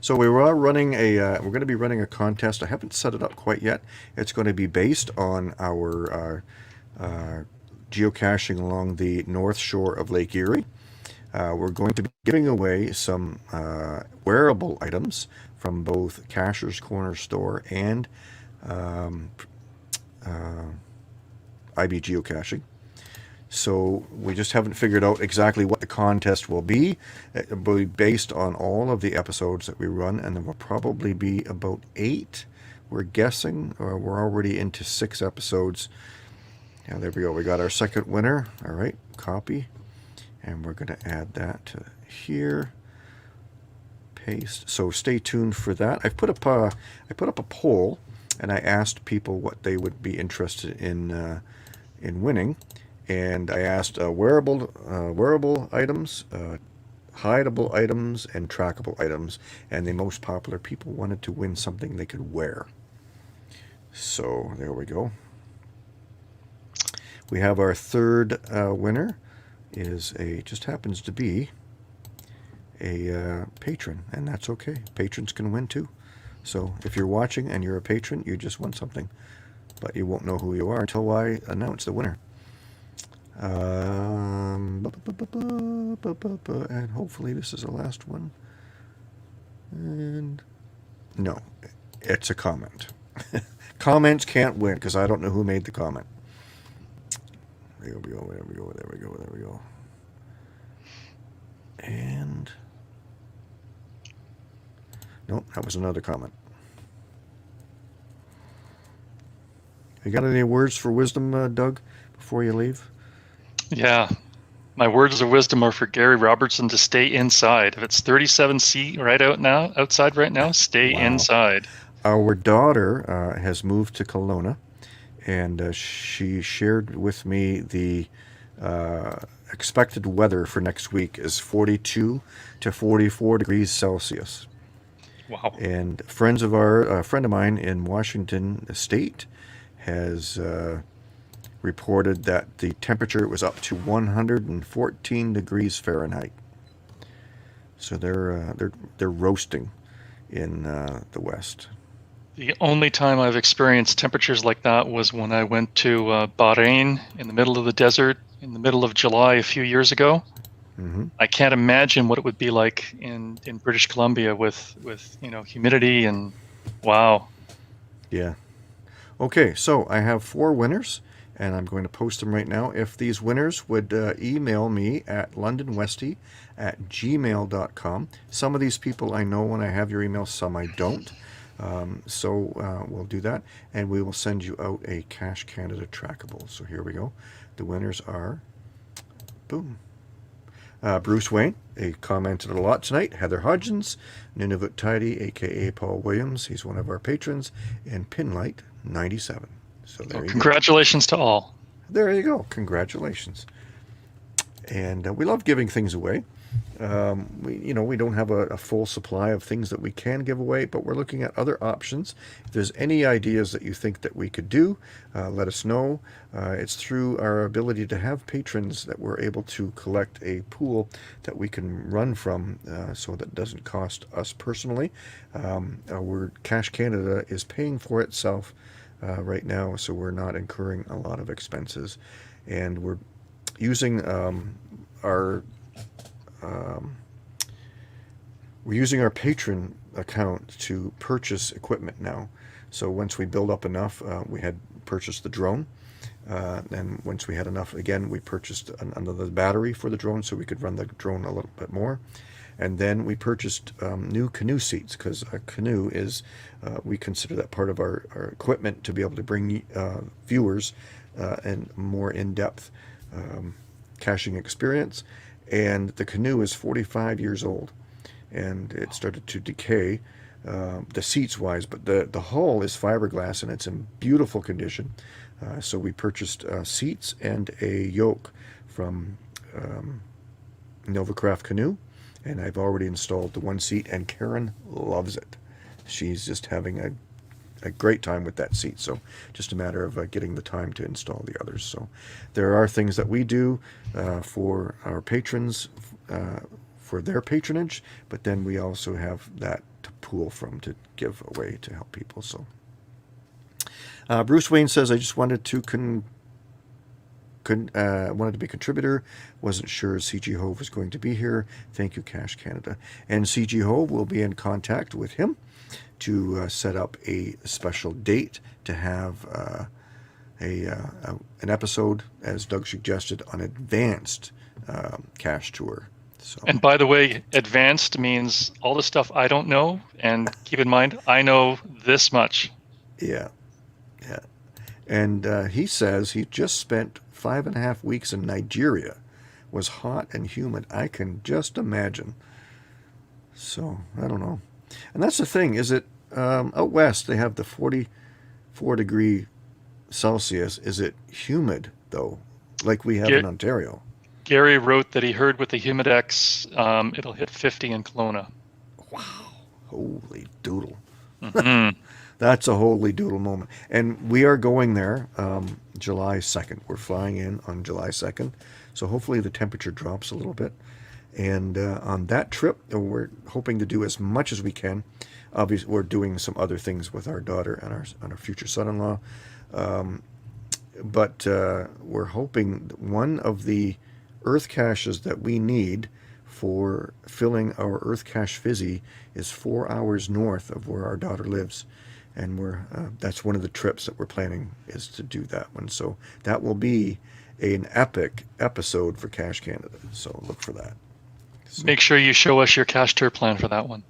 S1: So we are running we're going to be running a contest. I haven't set it up quite yet. It's going to be based on our geocaching along the north shore of Lake Erie. We're going to be giving away some wearable items from both Cacher's Corner Store and IB Geocaching. So we just haven't figured out exactly what the contest will be. It will be based on all of the episodes that we run, and there will probably be about 8. We're guessing, or we're already into 6 episodes. Now there we go. We got our second winner. All right, copy, and we're going to add that to here. Paste. So stay tuned for that. I put up a poll, and I asked people what they would be interested in winning. And I asked wearable items, hideable items, and trackable items. And the most popular people wanted to win something they could wear. So there we go. We have our third winner. Just happens to be a patron, and that's okay. Patrons can win too. So if you're watching and you're a patron, you just won something, but you won't know who you are until I announce the winner. And hopefully this is the last one. And no, it's a comment. Comments can't win because I don't know who made the comment. There we go. And nope, that was another comment. You got any words for wisdom, Doug, before you leave?
S2: Yeah. My words of wisdom are for Gary Robertson to stay inside. If it's 37C outside right now, stay inside.
S1: Our daughter has moved to Kelowna, and she shared with me the expected weather for next week is 42 to 44 degrees Celsius.
S2: Wow.
S1: And a friend of mine in Washington State has reported that the temperature was up to 114 degrees Fahrenheit. So they're roasting in the West.
S2: The only time I've experienced temperatures like that was when I went to Bahrain in the middle of the desert in the middle of July a few years ago.
S1: Mm-hmm.
S2: I can't imagine what it would be like in British Columbia with humidity and wow.
S1: Yeah. Okay, so I have 4 winners, and I'm going to post them right now. If these winners would email me at londonwesty@gmail.com. Some of these people I know when I have your email, some I don't. So we'll do that, and we will send you out a Cache Canada trackable. So here we go. The winners are, boom. Bruce Wayne, he commented a lot tonight. Heather Hodgins, Nunavut Tidy, a.k.a. Paul Williams, he's one of our patrons, and Pinlight 97. So there you
S2: congratulations to all.
S1: There you go. Congratulations. And we love giving things away. We don't have a full supply of things that we can give away, but we're looking at other options. If there's any ideas that you think that we could do, let us know. It's through our ability to have patrons that we're able to collect a pool that we can run from, so that doesn't cost us personally. Cache Canada is paying for itself right now, so we're not incurring a lot of expenses, and we're using we're using our patron account to purchase equipment now. So once we build up enough, we had purchased the drone. And once we had enough, again, we purchased another battery for the drone so we could run the drone a little bit more. And then we purchased new canoe seats, because a canoe is, we consider that part of our equipment to be able to bring viewers and more in-depth caching experience. And the canoe is 45 years old, and it started to decay, the seats wise, but the hull is fiberglass and it's in beautiful condition. So we purchased seats and a yoke from Novacraft Canoe, and I've already installed the one seat, and Karen loves it. She's just having a great time with that seat. So just a matter of getting the time to install the others. So there are things that we do for our patrons, for their patronage, but then we also have that to pool from to give away to help people. So Bruce Wayne says, I just wanted to wanted to be a contributor. Wasn't sure CG Hove was going to be here. Thank you, Cache Canada. And CG Hove will be in contact with him to set up a special date to have an episode, as Doug suggested, on advanced cache tour. So.
S2: And by the way, advanced means all the stuff I don't know. And keep in mind, I know this much.
S1: Yeah. And he says he just spent 5.5 weeks in Nigeria. Was hot and humid. I can just imagine. So, I don't know. And that's the thing, is it out west they have the 44 degree Celsius. Is it humid, though, like we have in Ontario?
S2: Gary wrote that he heard with the Humidex, it'll hit 50 in Kelowna.
S1: Wow. Holy doodle.
S2: Mm-hmm.
S1: That's a holy doodle moment. And we are going there July 2nd. We're flying in on July 2nd. So hopefully the temperature drops a little bit. And on that trip, we're hoping to do as much as we can. Obviously, we're doing some other things with our daughter and our future son-in-law. But we're hoping one of the earth caches that we need for filling our earth cache fizzy is 4 hours north of where our daughter lives. And that's one of the trips that we're planning, is to do that one. So that will be an epic episode for Cache Canada. So look for that. So,
S2: make sure you show us your Cachetur plan for that one.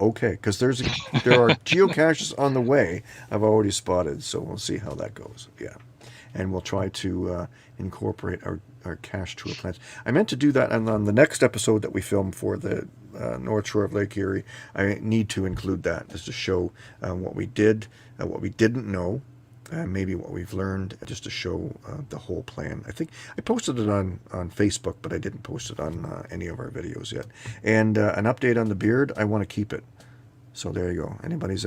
S1: Okay, because there are geocaches on the way I've already spotted. So we'll see how that goes. Yeah. And we'll try to incorporate our cache tour plans. I meant to do that on the next episode that we film for the North Shore of Lake Erie. I need to include that just to show what we did, what we didn't know, maybe what we've learned, just to show the whole plan. I think I posted it on Facebook, but I didn't post it on any of our videos yet. And an update on the beard, I want to keep it. So there you go. Anybody's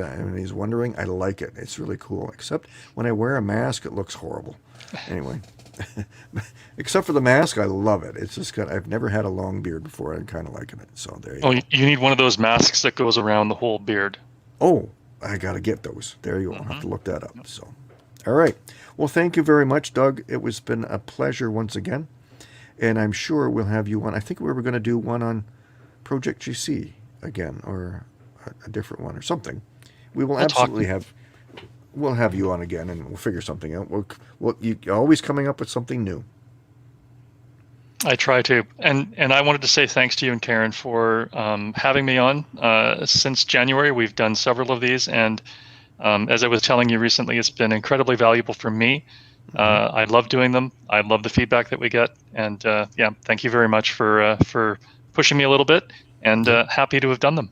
S1: wondering, I like it. It's really cool. Except when I wear a mask, it looks horrible. Anyway, except for the mask, I love it. It's just I've never had a long beard before. I'm kind of liking it. So there you go.
S2: You need one of those masks that goes around the whole beard.
S1: Oh, I got to get those. There you go. I'll have to look that up. So, all right. Well, thank you very much, Doug. It was been a pleasure once again. And I'm sure we'll have you on. I think we were going to do one on Project GC again, or a different one or something. We will absolutely we'll have you on again, and we'll figure something out. You're always coming up with something new.
S2: I try to, and I wanted to say thanks to you and Karen for having me on. Since January, we've done several of these, and as I was telling you recently, it's been incredibly valuable for me. I love doing them. I love the feedback that we get, and thank you very much for pushing me a little bit, and happy to have done them.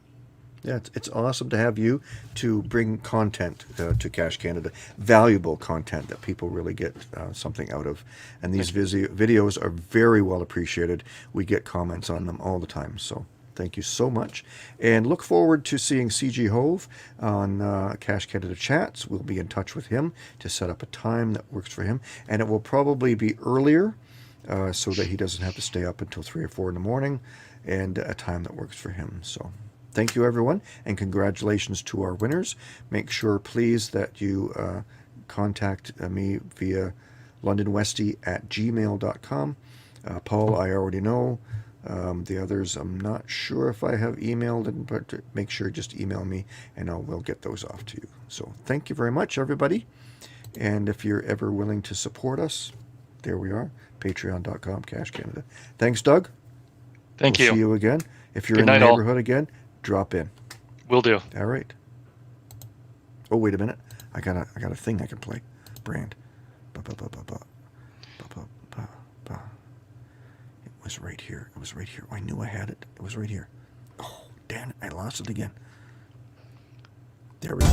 S1: Yeah, it's awesome to have you to bring content to Cache Canada, valuable content that people really get something out of. And these videos are very well appreciated. We get comments on them all the time. So thank you so much. And look forward to seeing CG Hove on Cache Canada Chats. We'll be in touch with him to set up a time that works for him. And it will probably be earlier so that he doesn't have to stay up until 3 or 4 in the morning, and a time that works for him. So thank you, everyone, and congratulations to our winners. Make sure, please, that you contact me via londonwesty@gmail.com. Paul, I already know. The others, I'm not sure if I have emailed, but make sure just email me, and we'll get those off to you. So thank you very much, everybody. And if you're ever willing to support us, there we are, patreon.com, Cache Canada. Thanks, Doug.
S2: Thank you.
S1: See you again. If you're
S2: Good
S1: in the
S2: night, all.
S1: neighborhood again, drop in.
S2: Will do.
S1: All right. Oh, wait a minute. I got a thing I can play. Brand. It was right here. It was right here. I knew I had it. It was right here. Oh, damn it. I lost it again. There we go.